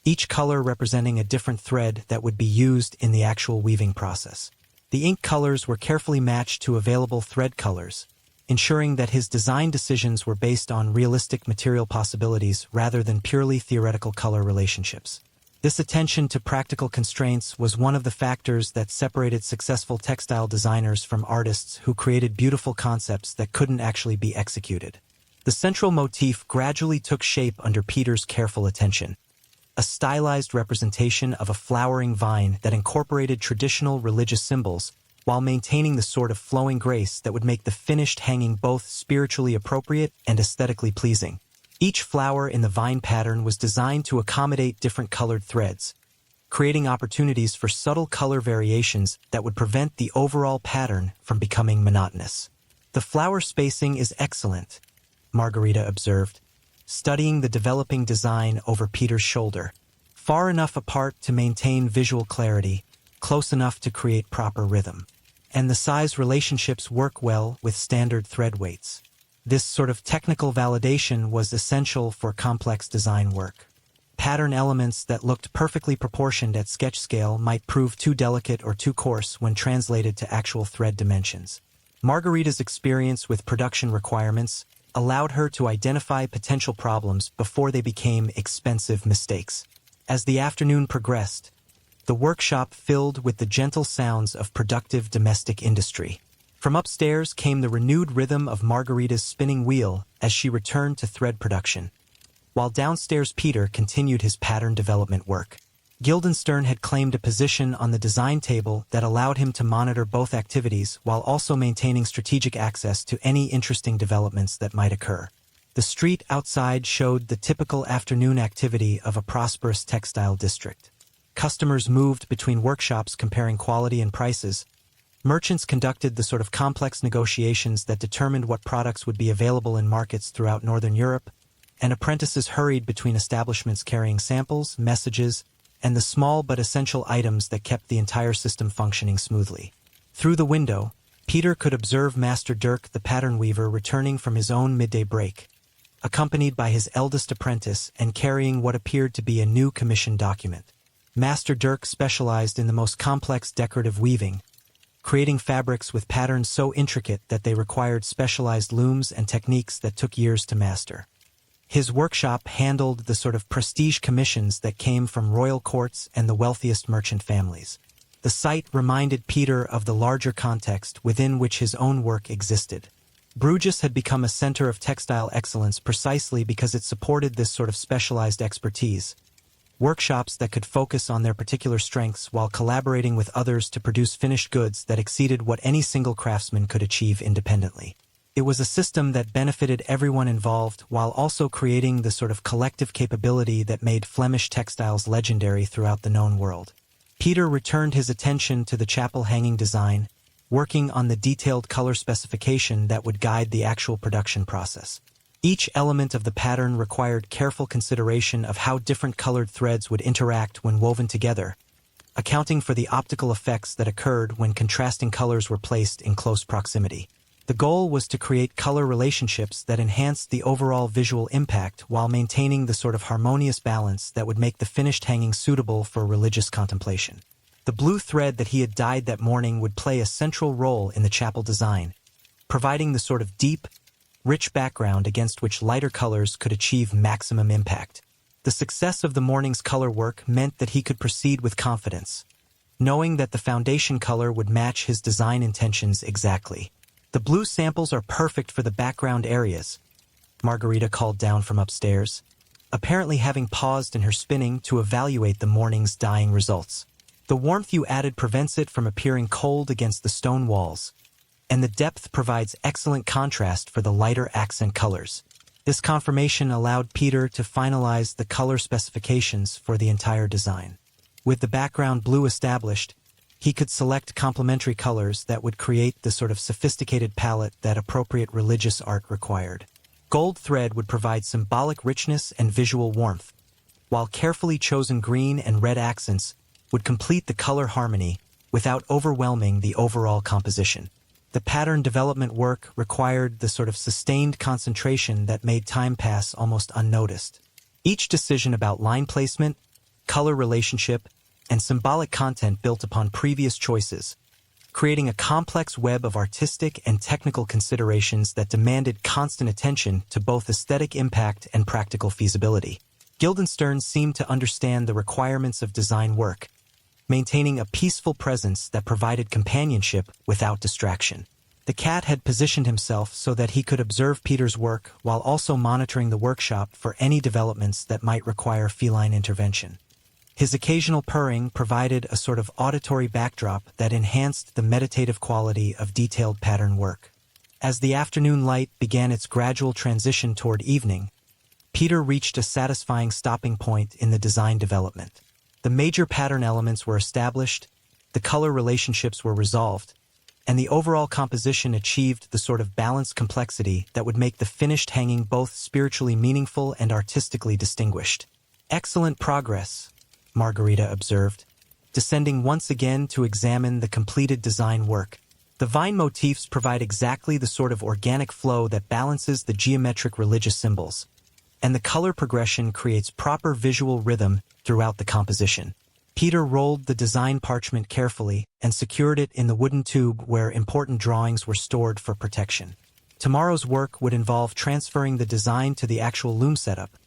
each color representing a different thread that would be used in the actual weaving process. The ink colors were carefully matched to available thread colors, ensuring that his design decisions were based on realistic material possibilities rather than purely theoretical color relationships. This attention to practical constraints was one of the factors that separated successful textile designers from artists who created beautiful concepts that couldn't actually be executed. The central motif gradually took shape under Peter's careful attention, a stylized representation of a flowering vine that incorporated traditional religious symbols while maintaining the sort of flowing grace that would make the finished hanging both spiritually appropriate and aesthetically pleasing. Each flower in the vine pattern was designed to accommodate different colored threads, creating opportunities for subtle color variations that would prevent the overall pattern from becoming monotonous. "The flower spacing is excellent," Margarita observed, studying the developing design over Peter's shoulder. "Far enough apart to maintain visual clarity, close enough to create proper rhythm. And the size relationships work well with standard thread weights." This sort of technical validation was essential for complex design work. Pattern elements that looked perfectly proportioned at sketch scale might prove too delicate or too coarse when translated to actual thread dimensions. Margarita's experience with production requirements allowed her to identify potential problems before they became expensive mistakes. As the afternoon progressed, the workshop filled with the gentle sounds of productive domestic industry. From upstairs came the renewed rhythm of Margarita's spinning wheel as she returned to thread production, while downstairs Peter continued his pattern development work. Guildenstern had claimed a position on the design table that allowed him to monitor both activities while also maintaining strategic access to any interesting developments that might occur. The street outside showed the typical afternoon activity of a prosperous textile district. Customers moved between workshops comparing quality and prices. Merchants conducted the sort of complex negotiations that determined what products would be available in markets throughout Northern Europe, and apprentices hurried between establishments carrying samples, messages, and the small but essential items that kept the entire system functioning smoothly. Through the window, Peter could observe Master Dirk the pattern weaver returning from his own midday break, accompanied by his eldest apprentice and carrying what appeared to be a new commission document. Master Dirk specialized in the most complex decorative weaving, creating fabrics with patterns so intricate that they required specialized looms and techniques that took years to master. His workshop handled the sort of prestige commissions that came from royal courts and the wealthiest merchant families. The site reminded Peter of the larger context within which his own work existed. Bruges had become a center of textile excellence precisely because it supported this sort of specialized expertise, workshops that could focus on their particular strengths while collaborating with others to produce finished goods that exceeded what any single craftsman could achieve independently. It was a system that benefited everyone involved while also creating the sort of collective capability that made Flemish textiles legendary throughout the known world. Peter returned his attention to the chapel hanging design, working on the detailed color specification that would guide the actual production process. Each element of the pattern required careful consideration of how different colored threads would interact when woven together, accounting for the optical effects that occurred when contrasting colors were placed in close proximity. The goal was to create color relationships that enhanced the overall visual impact while maintaining the sort of harmonious balance that would make the finished hanging suitable for religious contemplation. The blue thread that he had dyed that morning would play a central role in the chapel design, providing the sort of deep, rich background against which lighter colors could achieve maximum impact. The success of the morning's color work meant that he could proceed with confidence, knowing that the foundation color would match his design intentions exactly. "The blue samples are perfect for the background areas," Margarita called down from upstairs, apparently having paused in her spinning to evaluate the morning's dyeing results. "The warmth you added prevents it from appearing cold against the stone walls, and the depth provides excellent contrast for the lighter accent colors." This confirmation allowed Peter to finalize the color specifications for the entire design. With the background blue established, he could select complementary colors that would create the sort of sophisticated palette that appropriate religious art required. Gold thread would provide symbolic richness and visual warmth, while carefully chosen green and red accents would complete the color harmony without overwhelming the overall composition. The pattern development work required the sort of sustained concentration that made time pass almost unnoticed. Each decision about line placement, color relationship, and symbolic content built upon previous choices, creating a complex web of artistic and technical considerations that demanded constant attention to both aesthetic impact and practical feasibility. Guildenstern seemed to understand the requirements of design work, maintaining a peaceful presence that provided companionship without distraction. The cat had positioned himself so that he could observe Peter's work while also monitoring the workshop for any developments that might require feline intervention. His occasional purring provided a sort of auditory backdrop that enhanced the meditative quality of detailed pattern work. As the afternoon light began its gradual transition toward evening, Peter reached a satisfying stopping point in the design development. The major pattern elements were established, the color relationships were resolved, and the overall composition achieved the sort of balanced complexity that would make the finished hanging both spiritually meaningful and artistically distinguished. "Excellent progress," Margarita observed, descending once again to examine the completed design work. The vine motifs provide exactly the sort of organic flow that balances the geometric religious symbols, and the color progression creates proper visual rhythm throughout the composition. Peter rolled the design parchment carefully and secured it in the wooden tube where important drawings were stored for protection. Tomorrow's work would involve transferring the design to the actual loom setup,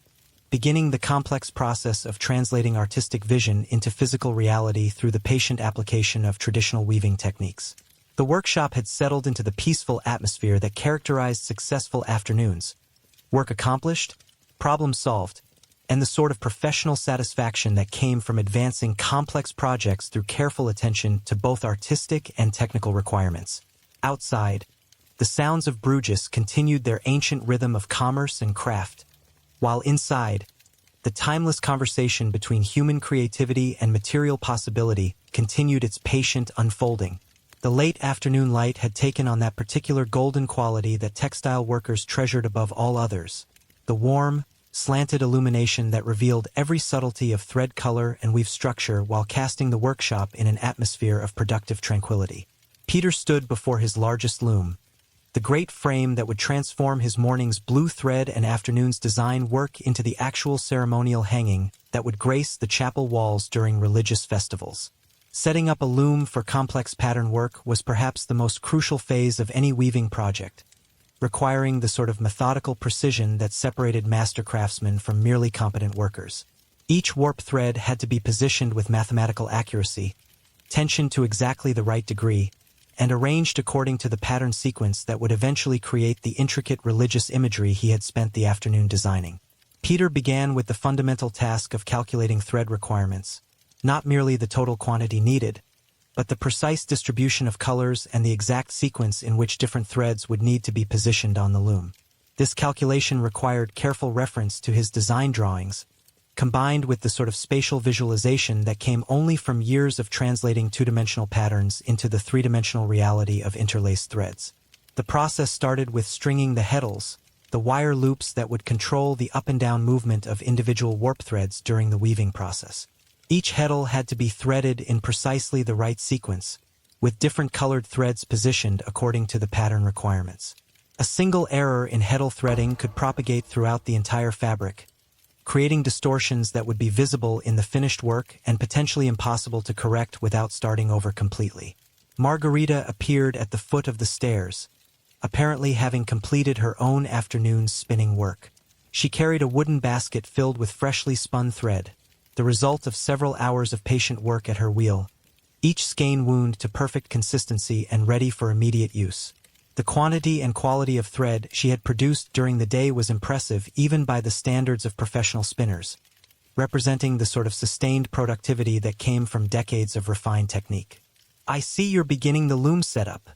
beginning the complex process of translating artistic vision into physical reality through the patient application of traditional weaving techniques. The workshop had settled into the peaceful atmosphere that characterized successful afternoons. Work accomplished, problem solved, and the sort of professional satisfaction that came from advancing complex projects through careful attention to both artistic and technical requirements. Outside, the sounds of Bruges continued their ancient rhythm of commerce and craft, while inside, the timeless conversation between human creativity and material possibility continued its patient unfolding. The late afternoon light had taken on that particular golden quality that textile workers treasured above all others, the warm, slanted illumination that revealed every subtlety of thread color and weave structure while casting the workshop in an atmosphere of productive tranquility. Peter stood before his largest loom, the great frame that would transform his morning's blue thread and afternoon's design work into the actual ceremonial hanging that would grace the chapel walls during religious festivals. Setting up a loom for complex pattern work was perhaps the most crucial phase of any weaving project, requiring the sort of methodical precision that separated master craftsmen from merely competent workers. Each warp thread had to be positioned with mathematical accuracy, tensioned to exactly the right degree, and arranged according to the pattern sequence that would eventually create the intricate religious imagery he had spent the afternoon designing. Peter began with the fundamental task of calculating thread requirements, not merely the total quantity needed, but the precise distribution of colors and the exact sequence in which different threads would need to be positioned on the loom. This calculation required careful reference to his design drawings, combined with the sort of spatial visualization that came only from years of translating two-dimensional patterns into the three-dimensional reality of interlaced threads. The process started with stringing the heddles, the wire loops that would control the up and down movement of individual warp threads during the weaving process. Each heddle had to be threaded in precisely the right sequence, with different colored threads positioned according to the pattern requirements. A single error in heddle threading could propagate throughout the entire fabric, creating distortions that would be visible in the finished work and potentially impossible to correct without starting over completely. Margarita appeared at the foot of the stairs, apparently having completed her own afternoon's spinning work. She carried a wooden basket filled with freshly spun thread, the result of several hours of patient work at her wheel, each skein wound to perfect consistency and ready for immediate use. The quantity and quality of thread she had produced during the day was impressive even by the standards of professional spinners, representing the sort of sustained productivity that came from decades of refined technique. "I see you're beginning the loom setup,"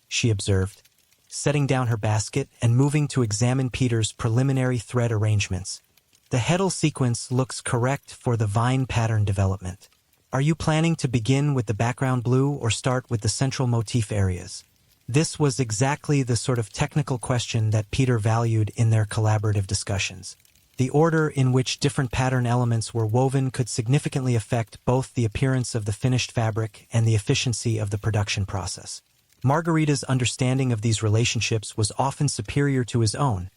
she observed, setting down her basket and moving to examine Peter's preliminary thread arrangements. "The heddle sequence looks correct for the vine pattern development. Are you planning to begin with the background blue or start with the central motif areas?" This was exactly the sort of technical question that Peter valued in their collaborative discussions. The order in which different pattern elements were woven could significantly affect both the appearance of the finished fabric and the efficiency of the production process. Margarita's understanding of these relationships was often superior to his own,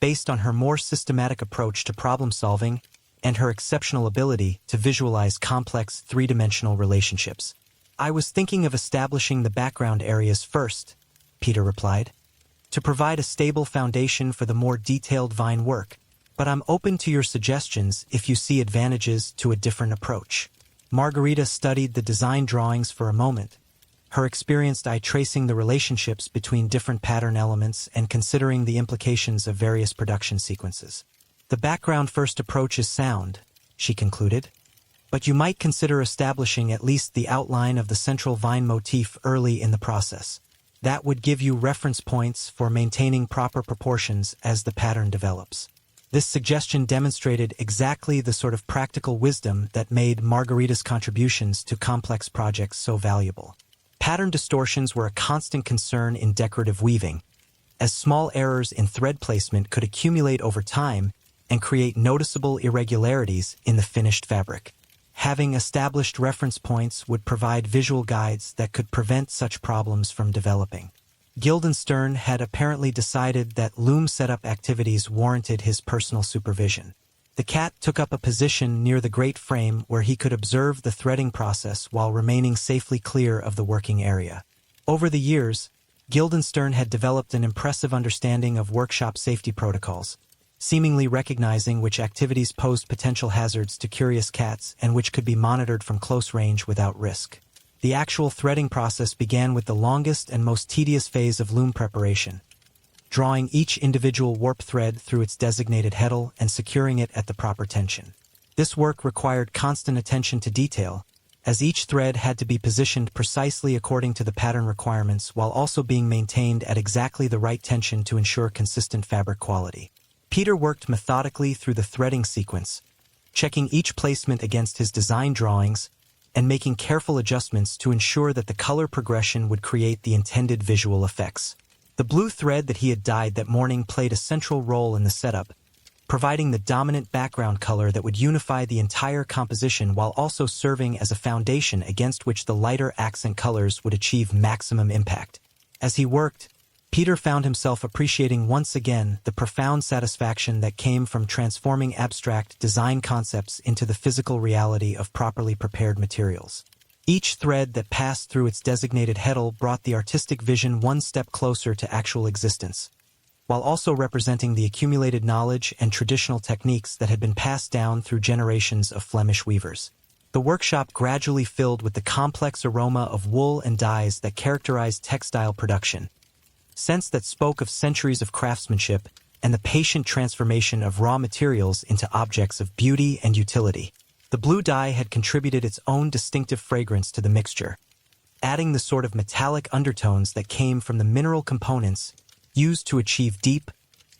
based on her more systematic approach to problem-solving and her exceptional ability to visualize complex three-dimensional relationships. "I was thinking of establishing the background areas first," Peter replied, "to provide a stable foundation for the more detailed vine work, but I'm open to your suggestions if you see advantages to a different approach." Margarita studied the design drawings for a moment, her experienced eye tracing the relationships between different pattern elements and considering the implications of various production sequences. "The background-first approach is sound," she concluded, "but you might consider establishing at least the outline of the central vine motif early in the process. That would give you reference points for maintaining proper proportions as the pattern develops." This suggestion demonstrated exactly the sort of practical wisdom that made Margarita's contributions to complex projects so valuable. Pattern distortions were a constant concern in decorative weaving, as small errors in thread placement could accumulate over time and create noticeable irregularities in the finished fabric. Having established reference points would provide visual guides that could prevent such problems from developing. Guildenstern had apparently decided that loom setup activities warranted his personal supervision. The cat took up a position near the great frame where he could observe the threading process while remaining safely clear of the working area. Over the years, Guildenstern had developed an impressive understanding of workshop safety protocols, seemingly recognizing which activities posed potential hazards to curious cats and which could be monitored from close range without risk. The actual threading process began with the longest and most tedious phase of loom preparation, drawing each individual warp thread through its designated heddle and securing it at the proper tension. This work required constant attention to detail, as each thread had to be positioned precisely according to the pattern requirements while also being maintained at exactly the right tension to ensure consistent fabric quality. Peter worked methodically through the threading sequence, checking each placement against his design drawings and making careful adjustments to ensure that the color progression would create the intended visual effects. The blue thread that he had dyed that morning played a central role in the setup, providing the dominant background color that would unify the entire composition while also serving as a foundation against which the lighter accent colors would achieve maximum impact. As he worked, Peter found himself appreciating once again the profound satisfaction that came from transforming abstract design concepts into the physical reality of properly prepared materials. Each thread that passed through its designated heddle brought the artistic vision one step closer to actual existence, while also representing the accumulated knowledge and traditional techniques that had been passed down through generations of Flemish weavers. The workshop gradually filled with the complex aroma of wool and dyes that characterized textile production, scents that spoke of centuries of craftsmanship and the patient transformation of raw materials into objects of beauty and utility. The blue dye had contributed its own distinctive fragrance to the mixture, adding the sort of metallic undertones that came from the mineral components used to achieve deep,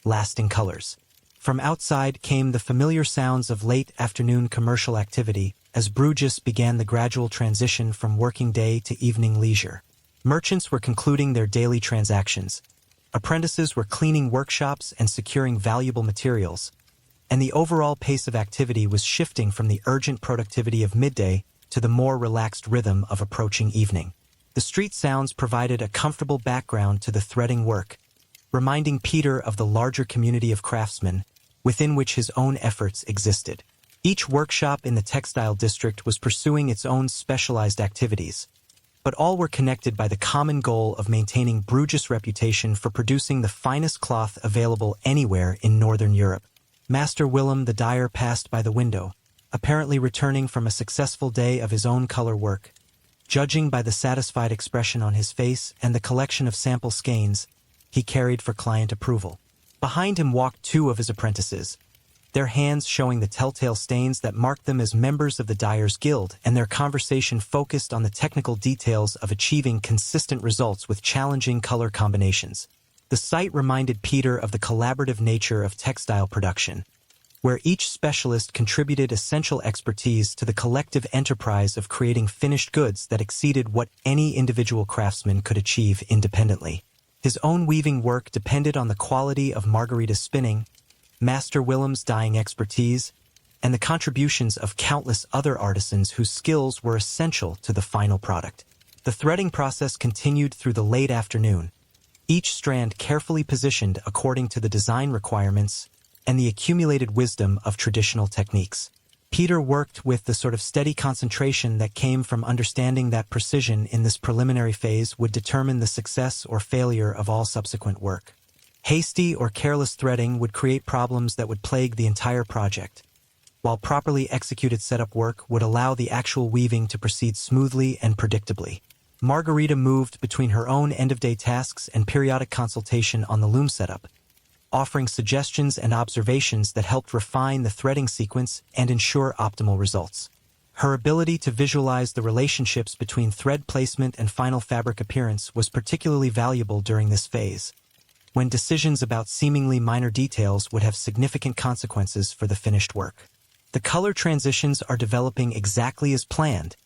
lasting colors. From outside came the familiar sounds of late afternoon commercial activity as Bruges began the gradual transition from working day to evening leisure. Merchants were concluding their daily transactions. Apprentices were cleaning workshops and securing valuable materials, and the overall pace of activity was shifting from the urgent productivity of midday to the more relaxed rhythm of approaching evening. The street sounds provided a comfortable background to the threading work, reminding Peter of the larger community of craftsmen within which his own efforts existed. Each workshop in the textile district was pursuing its own specialized activities, but all were connected by the common goal of maintaining Bruges' reputation for producing the finest cloth available anywhere in Northern Europe. Master Willem the dyer passed by the window, apparently returning from a successful day of his own color work. Judging by the satisfied expression on his face and the collection of sample skeins he carried for client approval. Behind him walked two of his apprentices, their hands showing the telltale stains that marked them as members of the Dyers' Guild, and their conversation focused on the technical details of achieving consistent results with challenging color combinations. The sight reminded Peter of the collaborative nature of textile production, where each specialist contributed essential expertise to the collective enterprise of creating finished goods that exceeded what any individual craftsman could achieve independently. His own weaving work depended on the quality of Margarita's spinning, Master Willem's dyeing expertise, and the contributions of countless other artisans whose skills were essential to the final product. The threading process continued through the late afternoon, each strand carefully positioned according to the design requirements and the accumulated wisdom of traditional techniques. Peter worked with the sort of steady concentration that came from understanding that precision in this preliminary phase would determine the success or failure of all subsequent work. Hasty or careless threading would create problems that would plague the entire project, while properly executed setup work would allow the actual weaving to proceed smoothly and predictably. Margarita moved between her own end-of-day tasks and periodic consultation on the loom setup, offering suggestions and observations that helped refine the threading sequence and ensure optimal results. Her ability to visualize the relationships between thread placement and final fabric appearance was particularly valuable during this phase, when decisions about seemingly minor details would have significant consequences for the finished work. "The color transitions are developing exactly as planned,"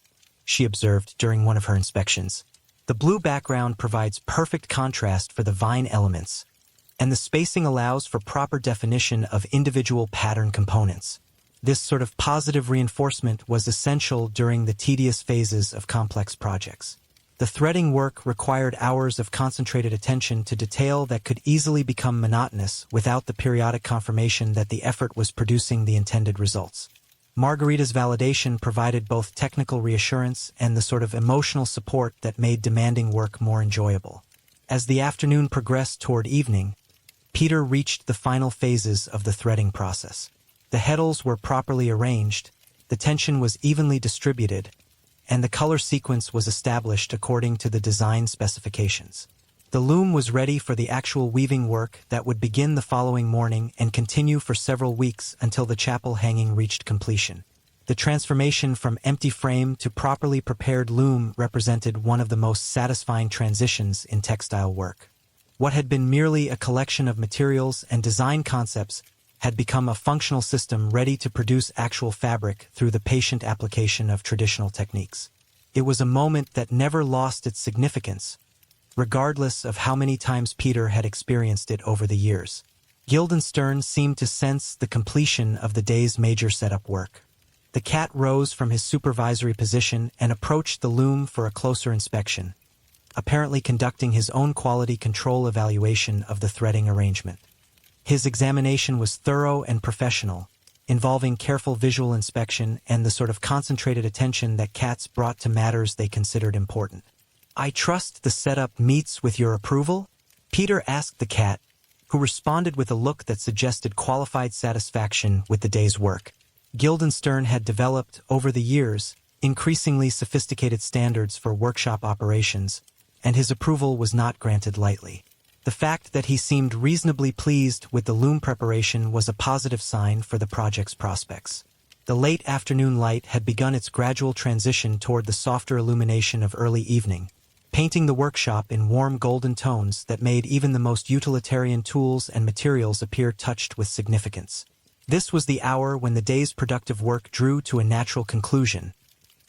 she observed during one of her inspections. The blue background provides perfect contrast for the vine elements, and the spacing allows for proper definition of individual pattern components. This sort of positive reinforcement was essential during the tedious phases of complex projects. The threading work required hours of concentrated attention to detail that could easily become monotonous without the periodic confirmation that the effort was producing the intended results. Margarita's validation provided both technical reassurance and the sort of emotional support that made demanding work more enjoyable. As the afternoon progressed toward evening, Peter reached the final phases of the threading process. The heddles were properly arranged, the tension was evenly distributed, and the color sequence was established according to the design specifications. The loom was ready for the actual weaving work that would begin the following morning and continue for several weeks until the chapel hanging reached completion. The transformation from empty frame to properly prepared loom represented one of the most satisfying transitions in textile work. What had been merely a collection of materials and design concepts had become a functional system ready to produce actual fabric through the patient application of traditional techniques. It was a moment that never lost its significance, regardless of how many times Peter had experienced it over the years. Guildenstern seemed to sense the completion of the day's major setup work. The cat rose from his supervisory position and approached the loom for a closer inspection, apparently conducting his own quality control evaluation of the threading arrangement. His examination was thorough and professional, involving careful visual inspection and the sort of concentrated attention that cats brought to matters they considered important. "I trust the setup meets with your approval?" Peter asked the cat, who responded with a look that suggested qualified satisfaction with the day's work. Guildenstern had developed, over the years, increasingly sophisticated standards for workshop operations, and his approval was not granted lightly. The fact that he seemed reasonably pleased with the loom preparation was a positive sign for the project's prospects. The late afternoon light had begun its gradual transition toward the softer illumination of early evening, painting the workshop in warm golden tones that made even the most utilitarian tools and materials appear touched with significance. This was the hour when the day's productive work drew to a natural conclusion,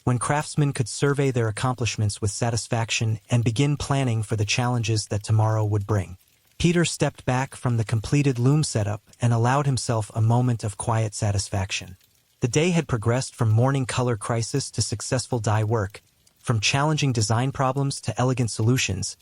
when craftsmen could survey their accomplishments with satisfaction and begin planning for the challenges that tomorrow would bring. Peter stepped back from the completed loom setup and allowed himself a moment of quiet satisfaction. The day had progressed from morning color crisis to successful dye work, from challenging design problems to elegant solutions,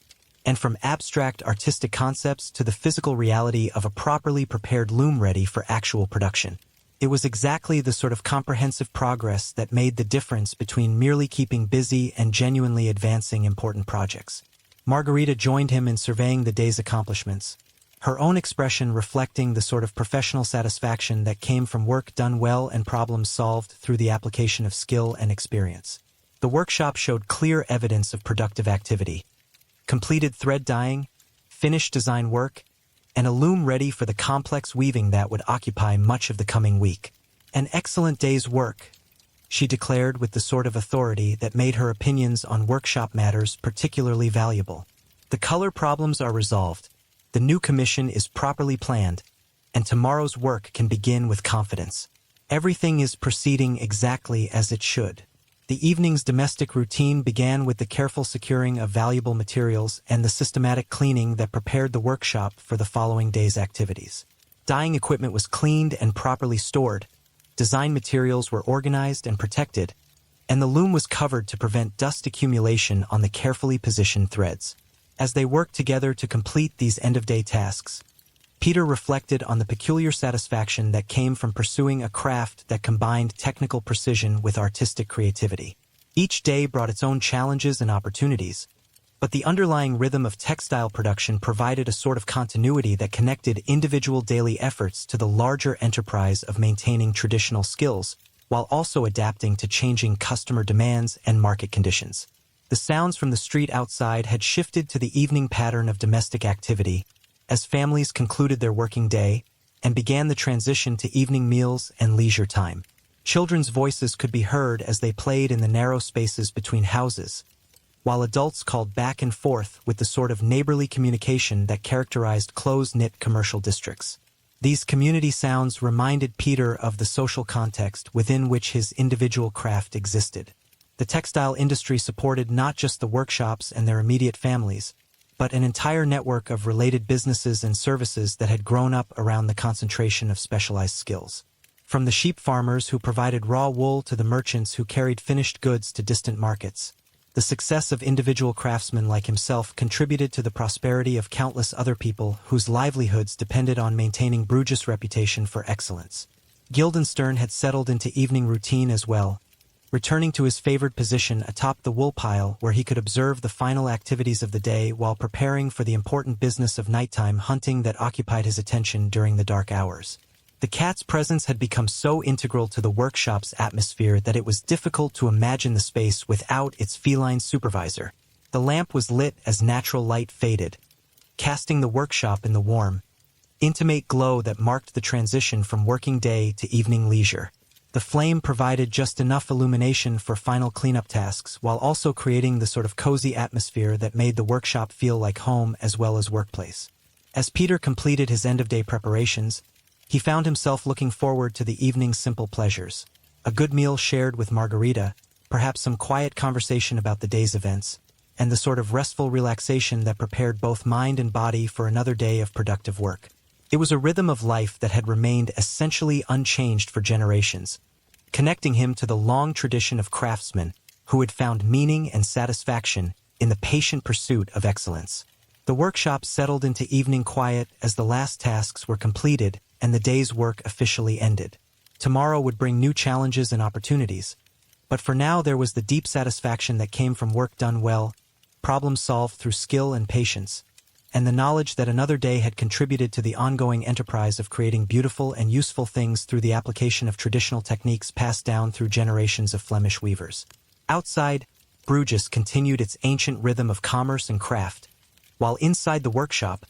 and from abstract artistic concepts to the physical reality of a properly prepared loom ready for actual production. It was exactly the sort of comprehensive progress that made the difference between merely keeping busy and genuinely advancing important projects. Margarita joined him in surveying the day's accomplishments, her own expression reflecting the sort of professional satisfaction that came from work done well and problems solved through the application of skill and experience. The workshop showed clear evidence of productive activity: completed thread dyeing, finished design work, and a loom ready for the complex weaving that would occupy much of the coming week. "An excellent day's work," she declared with the sort of authority that made her opinions on workshop matters particularly valuable. "The color problems are resolved, the new commission is properly planned, and tomorrow's work can begin with confidence. Everything is proceeding exactly as it should." The evening's domestic routine began with the careful securing of valuable materials and the systematic cleaning that prepared the workshop for the following day's activities. Dyeing equipment was cleaned and properly stored, design materials were organized and protected, and the loom was covered to prevent dust accumulation on the carefully positioned threads. As they worked together to complete these end-of-day tasks, Peter reflected on the peculiar satisfaction that came from pursuing a craft that combined technical precision with artistic creativity. Each day brought its own challenges and opportunities, but the underlying rhythm of textile production provided a sort of continuity that connected individual daily efforts to the larger enterprise of maintaining traditional skills, while also adapting to changing customer demands and market conditions. The sounds from the street outside had shifted to the evening pattern of domestic activity, as families concluded their working day and began the transition to evening meals and leisure time. Children's voices could be heard as they played in the narrow spaces between houses, while adults called back and forth with the sort of neighborly communication that characterized close-knit commercial districts. These community sounds reminded Peter of the social context within which his individual craft existed. The textile industry supported not just the workshops and their immediate families, but an entire network of related businesses and services that had grown up around the concentration of specialized skills. From the sheep farmers who provided raw wool to the merchants who carried finished goods to distant markets, the success of individual craftsmen like himself contributed to the prosperity of countless other people whose livelihoods depended on maintaining Bruges' reputation for excellence. Guildenstern had settled into evening routine as well, returning to his favored position atop the wool pile where he could observe the final activities of the day while preparing for the important business of nighttime hunting that occupied his attention during the dark hours. The cat's presence had become so integral to the workshop's atmosphere that it was difficult to imagine the space without its feline supervisor. The lamp was lit as natural light faded, casting the workshop in the warm, intimate glow that marked the transition from working day to evening leisure. The flame provided just enough illumination for final cleanup tasks while also creating the sort of cozy atmosphere that made the workshop feel like home as well as workplace. As Peter completed his end-of-day preparations, he found himself looking forward to the evening's simple pleasures. A good meal shared with Margarita, perhaps some quiet conversation about the day's events, and the sort of restful relaxation that prepared both mind and body for another day of productive work. It was a rhythm of life that had remained essentially unchanged for generations, connecting him to the long tradition of craftsmen who had found meaning and satisfaction in the patient pursuit of excellence. The workshop settled into evening quiet as the last tasks were completed and the day's work officially ended. Tomorrow would bring new challenges and opportunities, but for now there was the deep satisfaction that came from work done well, problems solved through skill and patience, and the knowledge that another day had contributed to the ongoing enterprise of creating beautiful and useful things through the application of traditional techniques passed down through generations of Flemish weavers. Outside, Bruges continued its ancient rhythm of commerce and craft, while inside the workshop,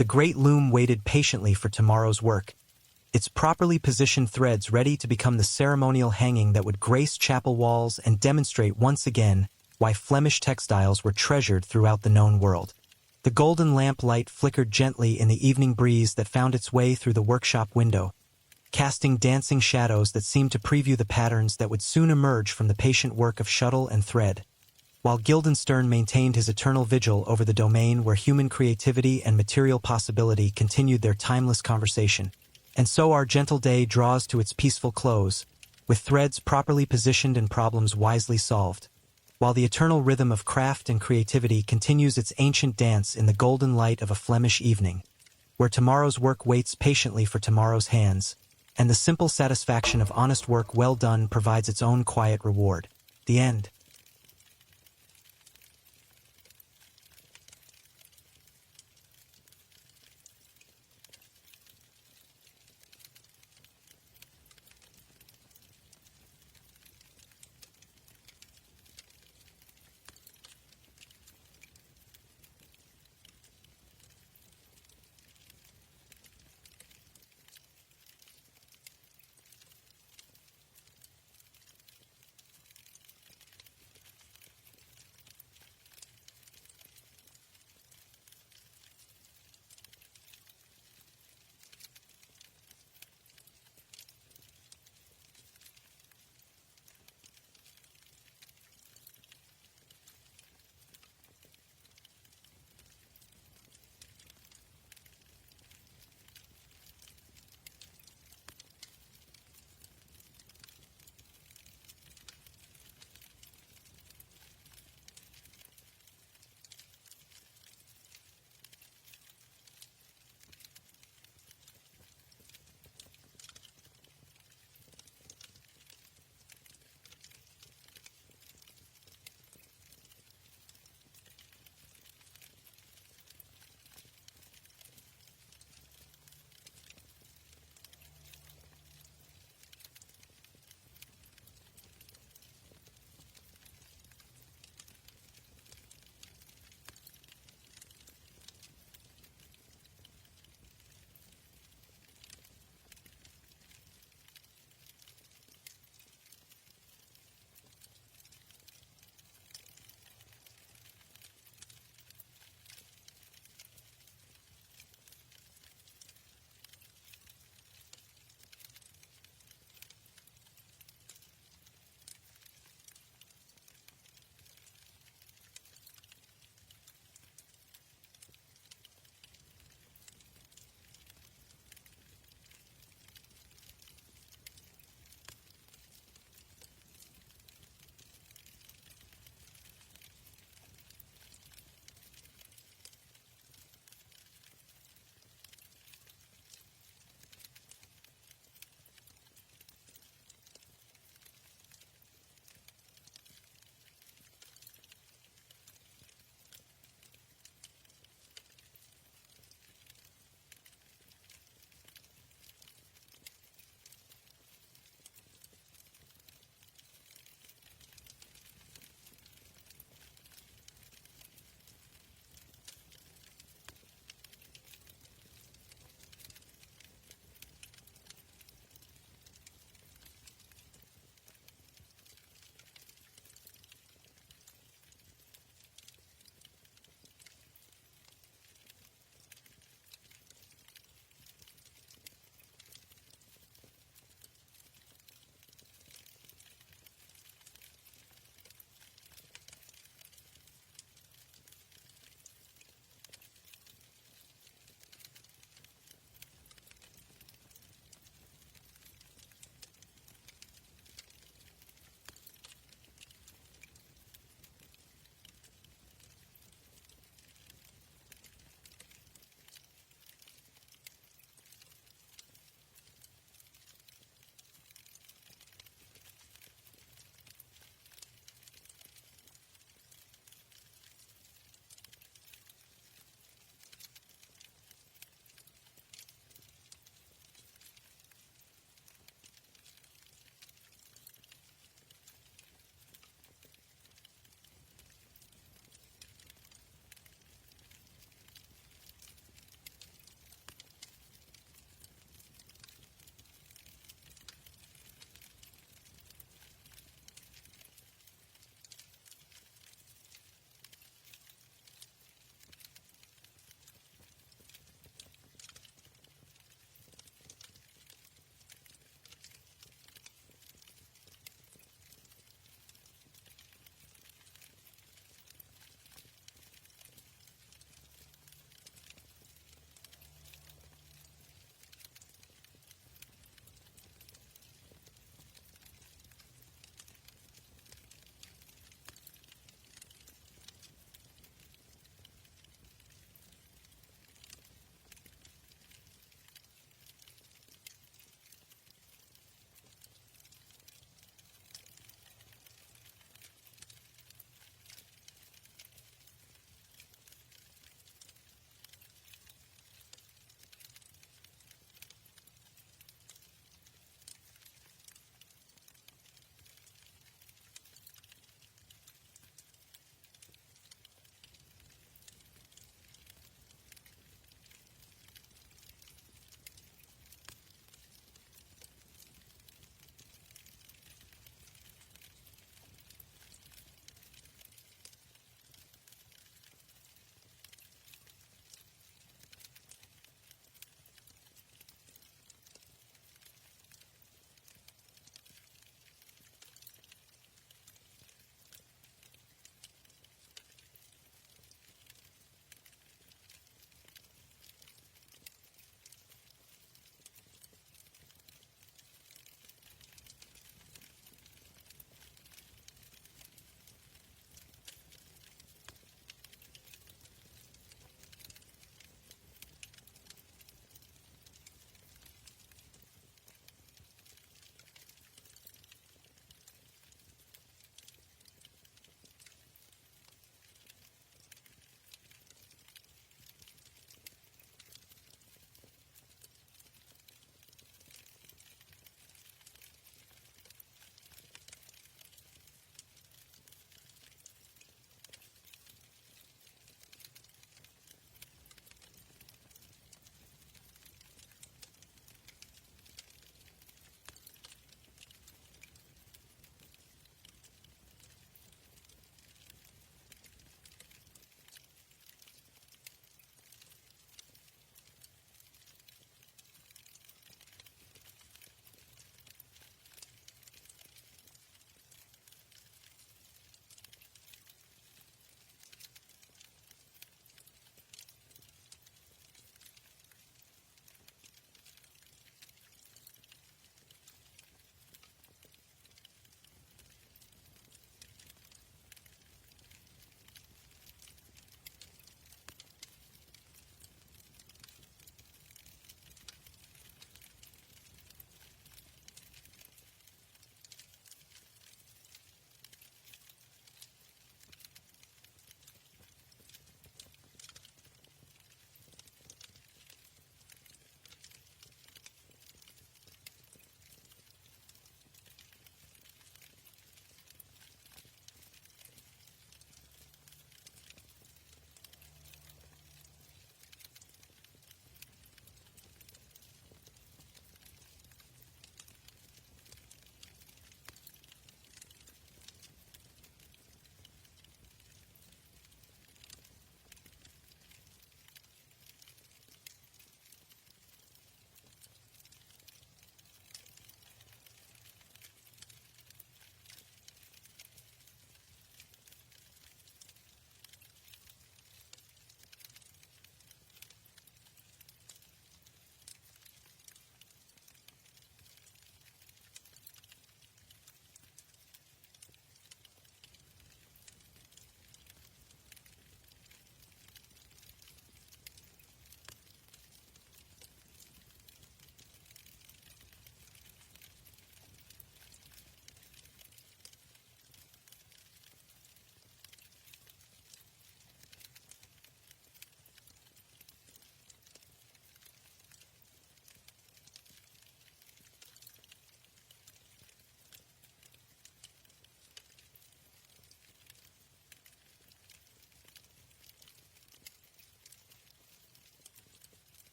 the great loom waited patiently for tomorrow's work, its properly positioned threads ready to become the ceremonial hanging that would grace chapel walls and demonstrate once again why Flemish textiles were treasured throughout the known world. The golden lamp light flickered gently in the evening breeze that found its way through the workshop window, casting dancing shadows that seemed to preview the patterns that would soon emerge from the patient work of shuttle and thread, while Guildenstern maintained his eternal vigil over the domain where human creativity and material possibility continued their timeless conversation. And so our gentle day draws to its peaceful close, with threads properly positioned and problems wisely solved, while the eternal rhythm of craft and creativity continues its ancient dance in the golden light of a Flemish evening, where tomorrow's work waits patiently for tomorrow's hands, and the simple satisfaction of honest work well done provides its own quiet reward. The end.